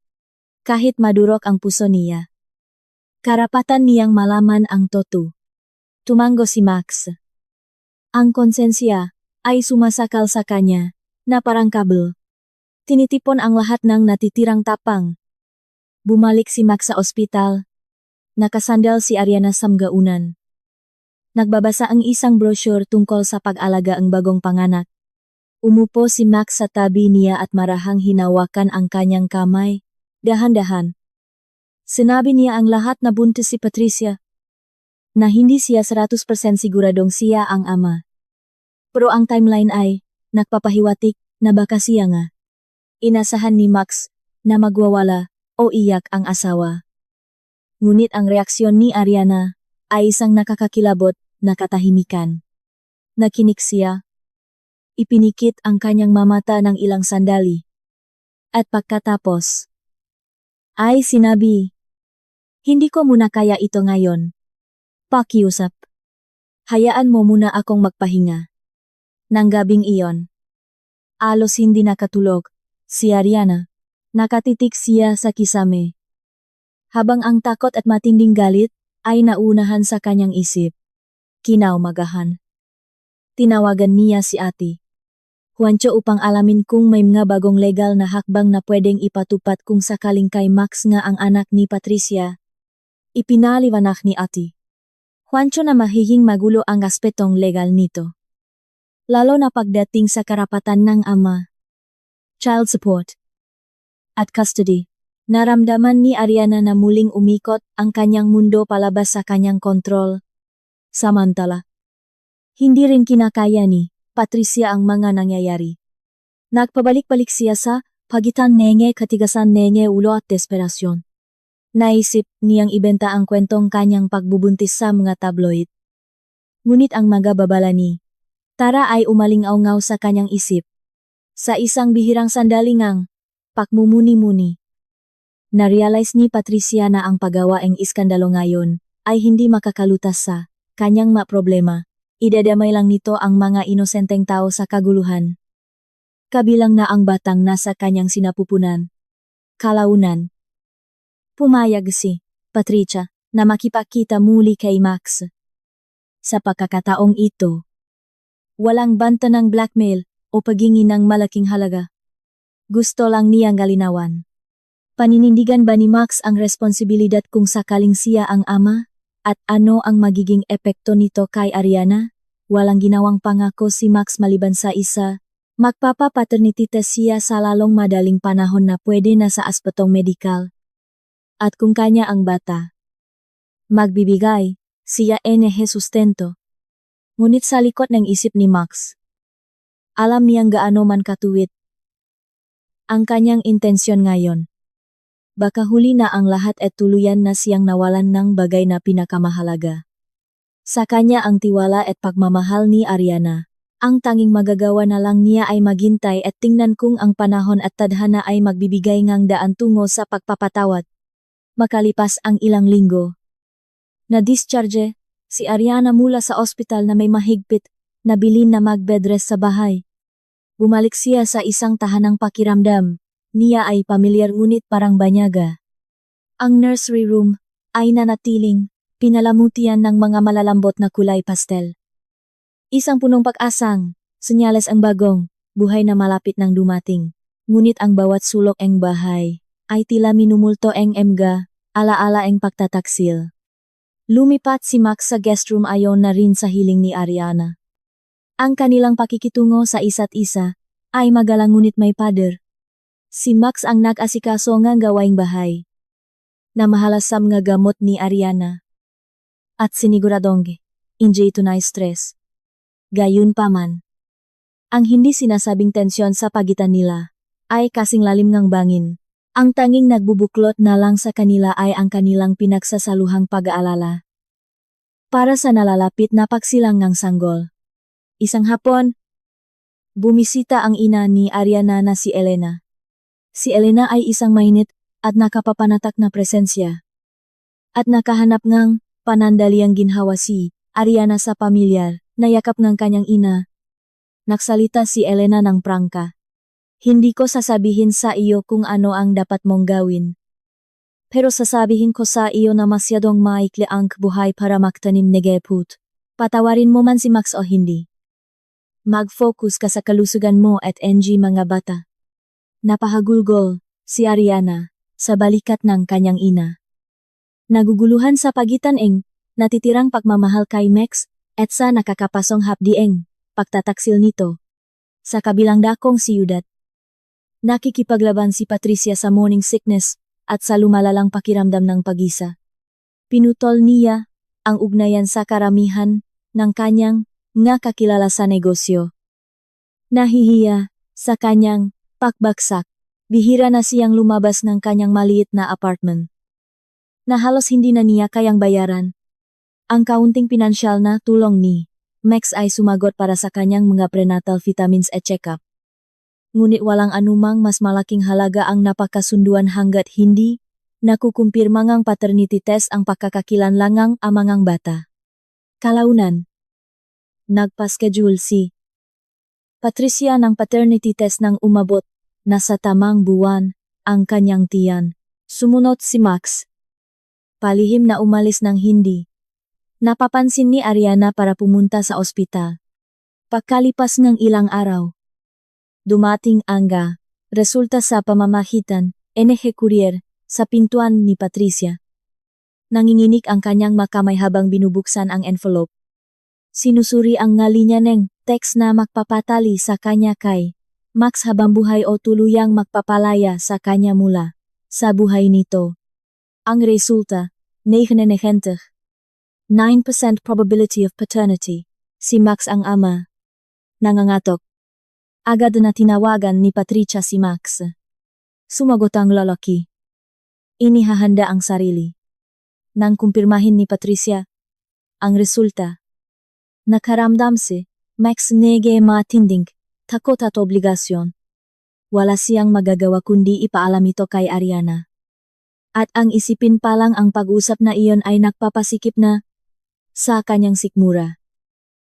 Kahit madurok ang puso niya, karapatan niyang malaman ang totoo. Tumango si Max. Ang konsensya ay sumasakal sa kanya, na parang kabel. Tinitipon ang lahat ng natitirang tapang. Bumalik si Max sa ospital. Nakasandal si Ariana sa gaunan. Nagbabasa ang isang brochure tungkol sa pag-alaga ang bagong panganak. Umupo si Max sa tabi niya at marahang hinawakan ang kanyang kamay. Dahan-dahan. Sinabi niya ang lahat na buntis si Patricia. Na hindi siya 100% siguradong siya ang ama. Pero ang timeline ay nagpapahiwatig na baka siya nga. Inasahan ni Max na magwawala o iyak ang asawa. Ngunit ang reaksyon ni Ariana ay isang nakakakilabot na katahimikan. Nakinig siya. Ipinikit ang kanyang mamata ng ilang sandali. At pagkatapos, ay sinabi, hindi ko muna kaya ito ngayon. Pakiusap. Hayaan mo muna akong magpahinga. Nang gabing iyon, alos hindi nakatulog, si Ariana. Nakatitik siya sa kisame. Habang ang takot at matinding galit ay naunahan sa kanyang isip. Kinaumagahan. Tinawagan niya si ate Juancho upang alamin kung may mga bagong legal na hakbang na pwedeng ipatupad kung sakaling kay Max nga ang anak ni Patricia. Ipinaliwanag ni ate Juancho na mahihing magulo ang aspetong legal nito. lalo na pagdating sa karapatan ng ama. Child support at custody. Naramdaman ni Ariana na muling umikot ang kanyang mundo palabas sa kanyang kontrol. Samantala, hindi rin kinakaya ni Patricia ang mga nangyayari. Nagpabalik-balik siya sa pagitan nenge katigasan nenge ulo at desperasyon. Naisip niyang ibenta ang kwentong kanyang pagbubuntis sa mga tabloid. Ngunit ang mga babala ni Tara ay umalingaw-ngaw sa kanyang isip. Sa isang bihirang sandali ngang pakmumuni-muni. Narealize ni Patricia na ang paggawaing iskandalo ngayon ay hindi makakalutas sa kanyang problema. Idadamay lang nito ang mga inosenteng tao sa kaguluhan. Kabilang na ang batang nasa kanyang sinapupunan. Kalaunan. Pumayag si Patricia na makipagkita muli kay Max. Sa pagkakataong ito, walang banta ng blackmail o paghingi ng malaking halaga. Gusto lang niyang galinawan. Paninindigan ba ni Max ang responsibilidad kung sakaling siya ang ama? At ano ang magiging epekto nito kay Ariana? Walang ginawang pangako si Max maliban sa isa. Magpapa-paternity test siya sa lalong madaling panahon na pwede na sa aspetong medikal. At kung kanya ang bata, magbibigay siya sustento. Ngunit sa likod ng isip ni Max, alam niyang gaano man katuwid ang kanyang intensyon ngayon. Baka huli na ang lahat at tuluyan na siyang nawalan ng bagay na pinakamahalaga. Sa kanya ang tiwala at pagmamahal ni Ariana. Ang tanging magagawa na lang niya ay maghintay at tingnan kung ang panahon at tadhana ay magbibigay ngang daan tungo sa pagpapatawad. Makalipas ang ilang linggo. Na-discharge si Ariana mula sa ospital na may mahigpit na bilin na mag-bedrest sa bahay. Bumalik siya sa isang tahanang pakiramdam. Niya ay pamilyar ngunit parang banyaga. Ang nursery room ay nanatiling pinalamutian ng mga malalambot na kulay pastel. Isang punong pag-asang, senyales ang bagong buhay na malapit ng dumating. Ngunit ang bawat sulok ng bahay ay tila minumulto ng emga, alaala ang pagtataksil. Lumipat si Max sa guest room ayon na rin sa hiling ni Ariana. Ang kanilang pakikitungo sa isa't isa ay magalang ngunit may pader. Si Max ang nag-asikaso ng gawaing bahay. Namahalas sa mga gamot ni Ariana. At siniguradong hindi ito na stress. Gayunpaman, ang hindi sinasabing tensyon sa pagitan nila ay kasing lalim ng bangin. Ang tanging nagbubuklot na lang sa kanila ay ang kanilang pinagsasaluhang pag-aalala. Para sa nalalapit na pagsilang ng sanggol. Isang hapon, bumisita ang ina ni Ariana na si Elena. Si Elena ay isang mainit at nakapapanatak na presensya. At nakahanap ng panandaliang ginhawa si Ariana sa pamilyar na yakap ng kanyang ina. Nagsalita si Elena ng prangka. Hindi ko sasabihin sa iyo kung ano ang dapat mong gawin. Pero sasabihin ko sa iyo na masyadong maikli ang buhay para magtanim negeput. Patawarin mo man si Max o hindi. Mag-focus ka sa kalusugan mo at NG mga bata. Napahagulgol si Ariana sa balikat ng kanyang ina. Naguguluhan sa pagitan natitirang pagmamahal kay Max at sa nakakapasong hapdieng pagtataksil nito. Sa kabilang dakong siyudad, nakikipaglaban si Patricia sa morning sickness at sa lumalalang pakiramdam ng pag-isa. Pinutol niya ang ugnayan sa karamihan ng kanyang kakilala sa negosyo. Nahihiya sa kanyang pakbaksak, bihira na siyang lumabas ng kanyang maliit na apartment. Na halos hindi na niya kayang bayaran. Ang kaunting pinansyal na tulong ni Max ay sumagot para sa kanyang mga prenatal vitamins at check-up. Ngunit walang anumang mas malaking halaga ang napakasunduan hanggat hindi nakukumpirma ngang paternity test ang pagkakakilanlangang amangang bata. Kalaunan, nagpa-schedule si Patricia ng paternity test nang umabot na sa tamang buwan ang kanyang tiyan. Sumunod si Max. Palihim na umalis ng hindi. Napapansin ni Ariana para pumunta sa ospital. Pagkalipas ng ilang araw, dumating ang resulta sa pamamagitan courier sa pintuan ni Patricia. Nanginginig ang kanyang makamay habang binubuksan ang envelope. Sinusuri ang ngalinya ng teks na magpapatali sa kanya kay Max habang buhay o tuluyang magpapalaya sa kanya mula sa buhay nito. Ang resulta, 99% probability of paternity. Si Max ang ama. Nangangatok. Agad na tinawagan ni Patricia si Max. Sumagot ang lalaki. Inihahanda ang sarili. Nang kumpirmahin ni Patricia ang resulta, nakaramdam si Max nege matinding takot at obligasyon. Wala siyang magagawa kundi ipaalam ito kay Ariana. At ang isipin pa lang ang pag-usap na iyon ay nagpapasikip na sa kanyang sikmura.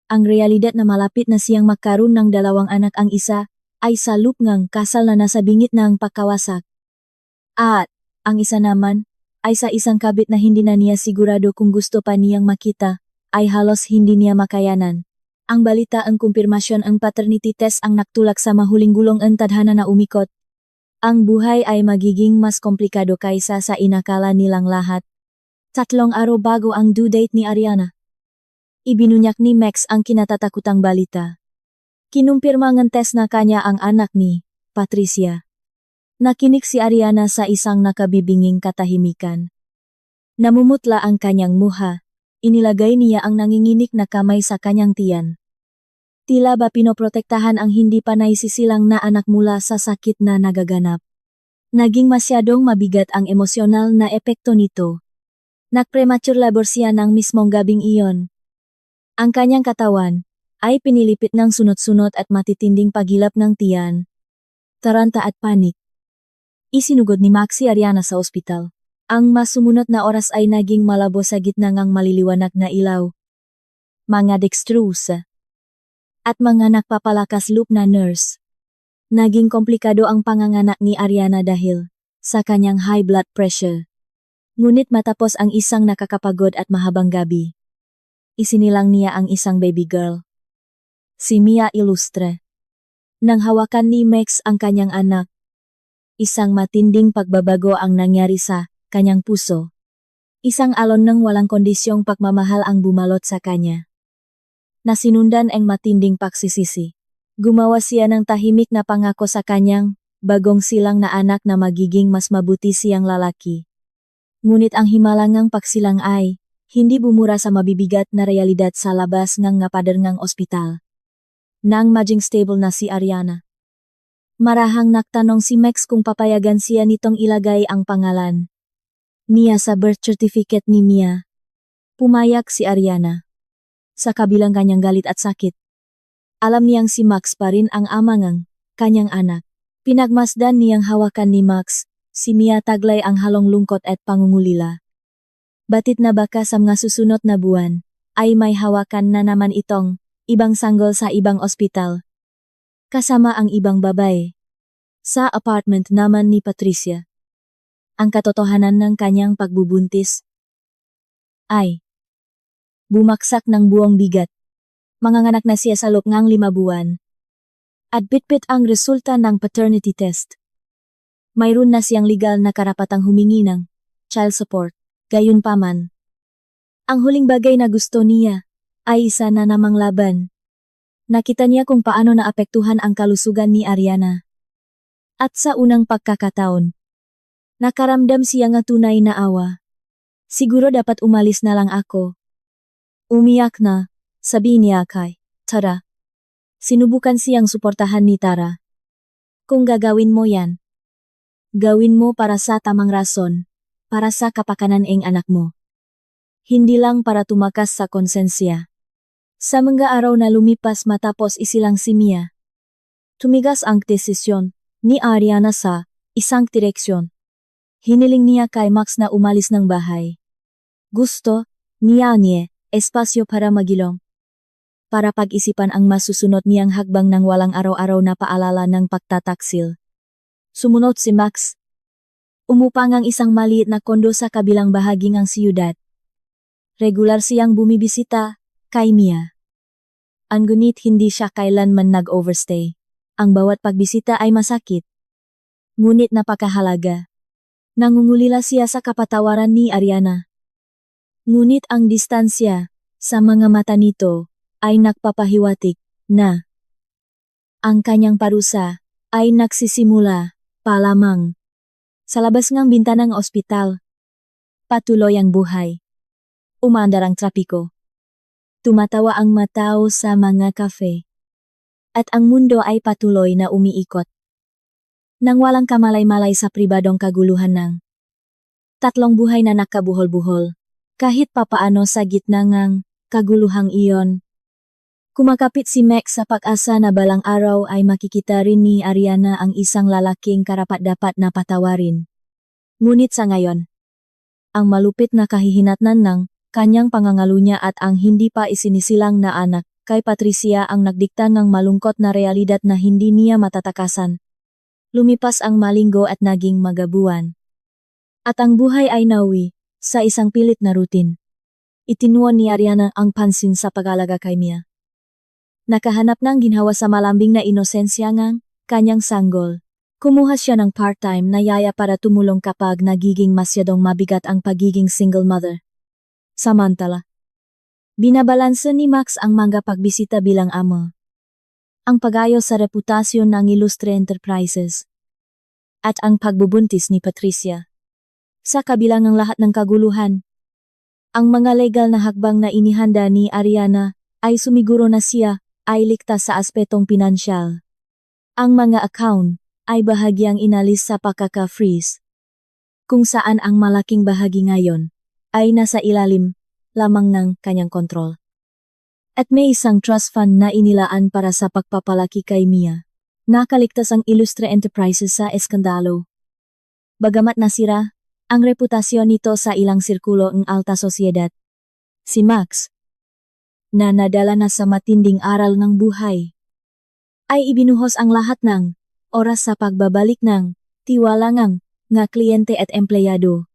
Ang realidad na malapit na siyang magkaroon ng 2 anak, ang isa ay sa lupngang kasal na nasa bingit ng pagkawasak. At ang isa naman ay sa isang kabit na hindi na niya sigurado kung gusto pa niyang makita, ay halos hindi niya makayanan. Ang balita ang kumpirmasyon ang paternity test ang nagtulak sa mahuling gulong ang tadhana na umikot. Ang buhay ay magiging mas komplikado kaysa sa inakala nilang lahat. 3 araw bago ang due date ni Ariana, ibinunyak ni Max ang kinatatakutang balita. Kinumpirma ng test na kanya ang anak ni Patricia. Nakinig si Ariana sa isang nakabibinging katahimikan. Namumutla ang kanyang muha. Inilagay niya ang nanginginig na kamay sa kanyang tiyan. Tila ba pinoprotektahan ang hindi pa naisisilang na anak mula sa sakit na nagaganap. Naging masyadong mabigat ang emosyonal na epekto nito. Nag-premature labor siya ng mismong gabing iyon. Ang kanyang katawan ay pinilipit ng sunod-sunod at matitinding pagilap ng tiyan, taranta at panik. Isinugod ni Max si Ariana sa ospital. Ang masumunod na oras ay naging malabo sa gitna ng maliliwanag na ilaw. Mga dextrose at mga nagpapalakas loop na nurse. Naging komplikado ang panganganak ni Ariana dahil sa kanyang high blood pressure. Ngunit matapos ang isang nakakapagod at mahabang gabi, isinilang niya ang isang baby girl. Si Mia Ilustre. Nang hawakan ni Max ang kanyang anak, isang matinding pagbabago ang nangyari sa kanyang puso. Isang alon ng walang kondisyong pagmamahal ang bumalot sa kanya. Nasinundan ang matinding pagsisisi. Gumawa siya ng tahimik na pangako sa kanyang bagong silang na anak na magiging mas mabuti siyang lalaki. Ngunit ang himalangang pagsilang ay hindi bumura sa mabibigat na realidad sa labas ng ngapader ospital. Nang maging stable na si Ariana, marahang nagtanong si Max kung papayagan siya nitong ilagay ang pangalan niya sa birth certificate ni Mia. Pumayag si Ariana. Sa kabilang kanyang galit at sakit, alam niyang si Max pa rin ang ama ng kanyang anak. Pinagmasdan niyang hawakan ni Max si Mia taglay ang halong lungkot at pangungulila. Batit na baka sa mga susunod na buwan ay may hawakan na naman itong ibang sanggol sa ibang ospital. Kasama ang ibang babae. Sa apartment naman ni Patricia, ang katotohanan ng kanyang pagbubuntis ay bumaksak ng buong bigat. Manganganak na siya sa loob ng 5 buwan. At bitbit ang resulta ng paternity test. Mayroon na siyang legal na karapatang humingi ng child support. Gayunpaman, ang huling bagay na gusto niya ay isa na namang laban. Nakita niya kung paano naapektuhan ang kalusugan ni Ariana. At sa unang pagkakataon, nakaramdam siya ng tunay na awa. Siguro dapat umalis na lang ako. Umiyak na, sabi niya kay Tara. Sinubukan siyang suportahan ni Tara. Kung gagawin mo yan, gawin mo para sa tamang rason, para sa kapakanan ng anak mo. Hindi lang para tumakas sa konsensya. Sa mga araw na lumipas matapos isilang si Mia, tumigas ang desisyon ni Ariana sa isang direksyon. Hiniling niya kay Max na umalis ng bahay. Gusto niya espasyo para magilong. Para pag-isipan ang masusunod niyang hagbang ng walang araw-araw na paalala ng pagtataksil. Sumunod si Max. Umupang ang isang maliit na kondo sa kabilang bahagi ng siyudad. Regular siyang bumibisita kay Mia. Ngunit hindi siya kailanman nag-overstay. Ang bawat pagbisita ay masakit. Ngunit napakahalaga. Nangungulila siya sa kapatawaran ni Ariana. Ngunit ang distansya sa mga mata nito ay nagpapahiwatig na ang kanyang parusa ay nagsisimula pa lamang. Sa labas ng bintana ng ospital, patuloy ang buhay. Umaandar ang trapiko. Tumatawa ang matao sa mga kafe. At ang mundo ay patuloy na umiikot. Nang walang kamalay-malay sa pribadong kaguluhan ng tatlong buhay na nakabuhol-buhol, kahit papaano sa gitna ng kaguluhang iyon. Kumakapit si Max sa pag-asa na balang araw ay makikita rin ni Ariana ang isang lalaking karapat-dapat na patawarin. Ngunit sa ngayon, ang malupit na kahihinatnan ng kanyang pangangalunya at ang hindi pa isinisilang na anak kay Patricia ang nagdikta ng malungkot na realidad na hindi niya matatakasan. Lumipas ang malinggo at naging magabuan. At ang buhay ay nawi sa isang pilit na routine. Itinuon ni Ariana ang pansin sa pag-alaga kay Mia. Nakahanap ng ginhawa sa malambing na inosensya ng kanyang sanggol. Kumuha siya ng part-time na yaya para tumulong kapag nagiging masyadong mabigat ang pagiging single mother. Samantala, binabalanse ni Max ang mga pagbisita bilang ama, ang pag-ayos sa reputasyon ng Illustre Enterprises, at ang pagbubuntis ni Patricia. Sa kabila ng lahat ng kaguluhan, ang mga legal na hakbang na inihanda ni Ariana ay sumiguro na siya ay ligtas sa aspetong pinansyal. Ang mga account ay bahagyang inalis sa pagkaka-freeze, kung saan ang malaking bahagi ngayon ay nasa ilalim lamang ng kanyang kontrol. At may isang trust fund na inilaan para sa pagpapalaki kay Mia. Nakaligtas ang Illustre Enterprises sa eskandalo. Bagamat nasira ang reputasyon nito sa ilang sirkulo ng alta sosyedad, si Max, na nadala na sa matinding aral ng buhay, ay ibinuhos ang lahat ng oras sa pagbabalik ng tiwala ng nga kliyente at empleyado.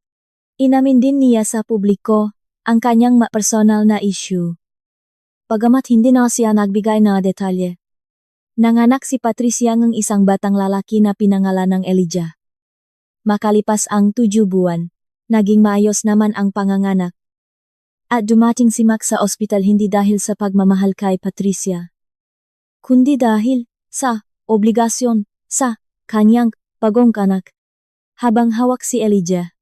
Inamin din niya sa publiko ang kanyang personal na issue. Bagamat hindi na siya nagbigay na detalye, nanganak si Patricia ng isang batang lalaki na pinangalan ng Elijah. Makalipas ang 7 buwan, naging maayos naman ang panganganak. At dumating si Max sa ospital hindi dahil sa pagmamahal kay Patricia, kundi dahil sa obligasyon sa kanyang pagongkanak. Habang hawak si Elijah,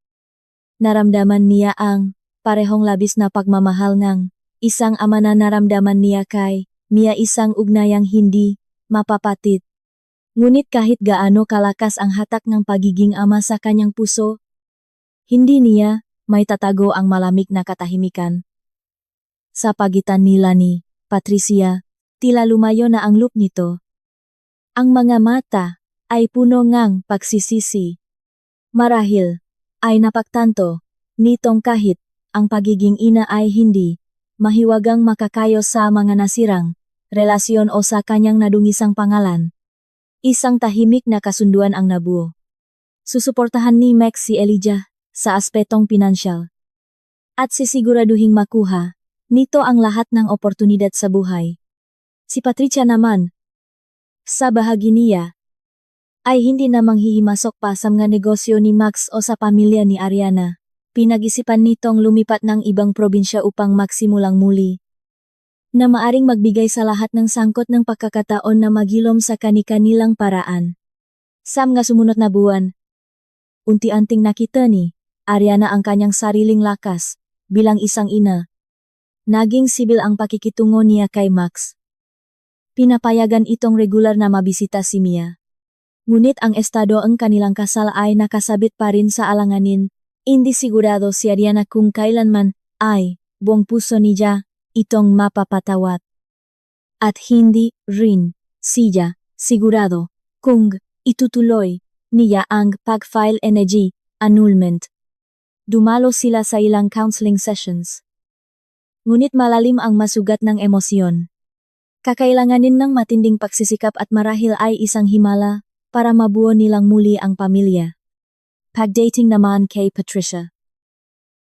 naramdaman niya ang parehong labis na pagmamahal ng isang ama na naramdaman niya kay Mia, isang ugnayang hindi mapapatid. Ngunit kahit gaano kalakas ang hatak ng pagiging ama sa kanyang puso, hindi niya may tatago ang malamig na katahimikan. Sa pagitan nila ni Patricia, tila lumayo na ang loop nito. Ang mga mata ay puno ngang pagsisisi. Marahil ay napagtanto nitong kahit ang pagiging ina ay hindi mahiwagang makakayo sa mga nasirang relasyon o sa kanyang nadungisang pangalan. Isang tahimik na kasunduan ang nabuo. Susuportahan ni Max si Elijah sa aspetong pinansyal, at sisiguraduhing makuha nito ang lahat ng oportunidad sa buhay. Si Patricia naman, sa bahagi niya, ay hindi na manghihimasok pa sa mga negosyo ni Max o sa pamilya ni Ariana. Pinag-isipan nitong lumipat ng ibang probinsya upang magsimulang muli, na maaring magbigay sa lahat ng sangkot ng pagkakataon na maghilom sa kani-kanilang paraan. Sa mga sumunod na buwan, unti-unting nakita ni Ariana ang kanyang sariling lakas bilang isang ina. Naging sibil ang pakikitungo niya kay Max. Pinapayagan itong regular na mabisita si Mia. Ngunit ang estado ng kanilang kasal ay nakasabit pa rin sa alanganin. Hindi sigurado si Ariana kung kailanman ay buong puso niya itong mapapatawad. At hindi rin siya sigurado kung itutuloy niya ang pag-file energy annulment. Dumalo sila sa ilang counseling sessions. Ngunit malalim ang masugat ng emosyon. Kakailanganin ng matinding pagsisikap at marahil ay isang himala para mabuo nilang muli ang pamilya. Pagdating naman kay Patricia,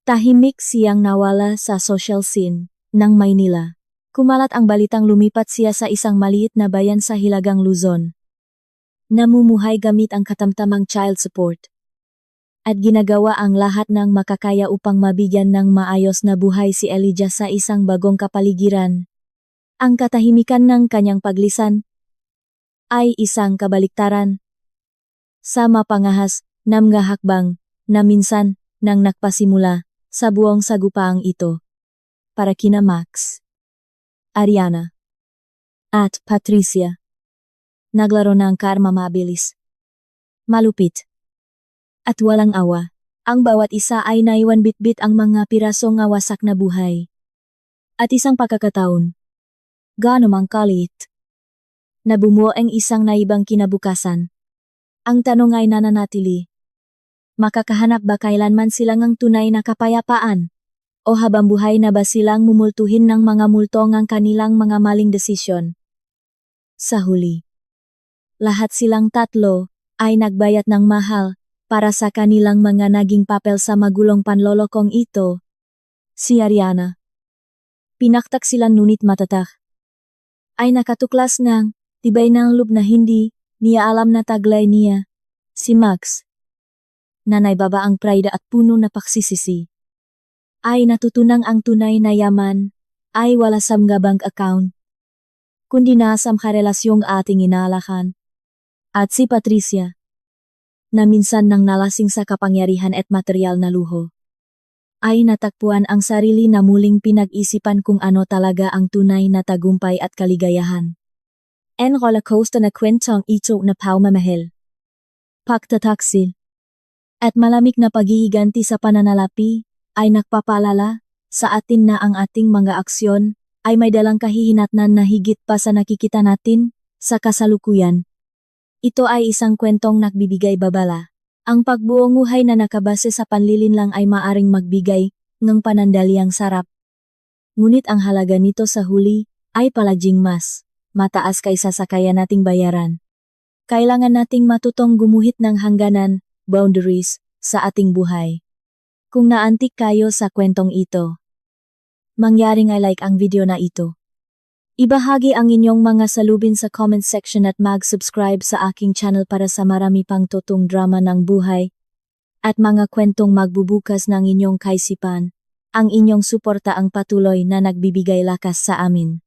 tahimik siyang nawala sa social scene ng Maynila. Kumalat ang balitang lumipat siya sa isang maliit na bayan sa Hilagang Luzon. Namumuhay gamit ang katamtamang child support. At ginagawa ang lahat ng makakaya upang mabigyan ng maayos na buhay si Elijah sa isang bagong kapaligiran. Ang katahimikan ng kanyang paglisan ay isang kabaliktaran. Sa mapangahas na mga hakbang na minsan nang nagpasimula sa buong sagupaang ito. Para kina Max, Ariana, at Patricia. Naglaro ng karma mabilis, malupit, at walang awa. Ang bawat isa ay naiwan bitbit ang mga pirasong wasak na buhay. At isang pagkakataon, gaano mang kalit, na bumuo ang isang naibang kinabukasan. Ang tanong ay nananatili. Makakahanap ba kailanman silang ang tunay na kapayapaan? O habang buhay na ba silang mumultuhin ng mga multong ang kanilang mga maling desisyon? Sa huli, lahat silang tatlo ay nagbayad ng mahal para sa kanilang mga naging papel sa magulong panlolokong ito. Si Ariana, pinaktak sila ngunit matatak, ay nakatuklas ng tibay ng loob na hindi niya alam na taglay niya. Si Max, na naibaba ang pride at puno na paksisisi, ay natutunang ang tunay na yaman ay wala sa mga bank account, kundi nasa karelasyong ating inalakan. At si Patricia, na minsan nang nalasing sa kapangyarihan at material na luho, ay natagpuan ang sarili na muling pinag-isipan kung ano talaga ang tunay na tagumpay at kaligayahan. En rollercoaster na kwentong ito na pagmamahal, pagtataksil, at malamig na paghihiganti sa pananalapi ay nagpapaalala sa atin na ang ating mga aksyon ay may dalang kahihinatnan na higit pa sa nakikita natin sa kasalukuyan. Ito ay isang kwentong nagbibigay babala. Ang pagbuong buhay na nakabase sa panlilin lang ay maaring magbigay ng panandaliang sarap. Ngunit ang halaga nito sa huli ay palaging mas mataas kaysa sa kaya nating bayaran. Kailangan nating matutong gumuhit ng hangganan, boundaries, sa ating buhay. Kung naantik kayo sa kwentong ito, mangyaring i-like ang video na ito. Ibahagi ang inyong mga salubin sa comment section at mag-subscribe sa aking channel para sa marami pang totong drama ng buhay at mga kwentong magbubukas ng inyong kaisipan. Ang inyong suporta ang patuloy na nagbibigay lakas sa amin.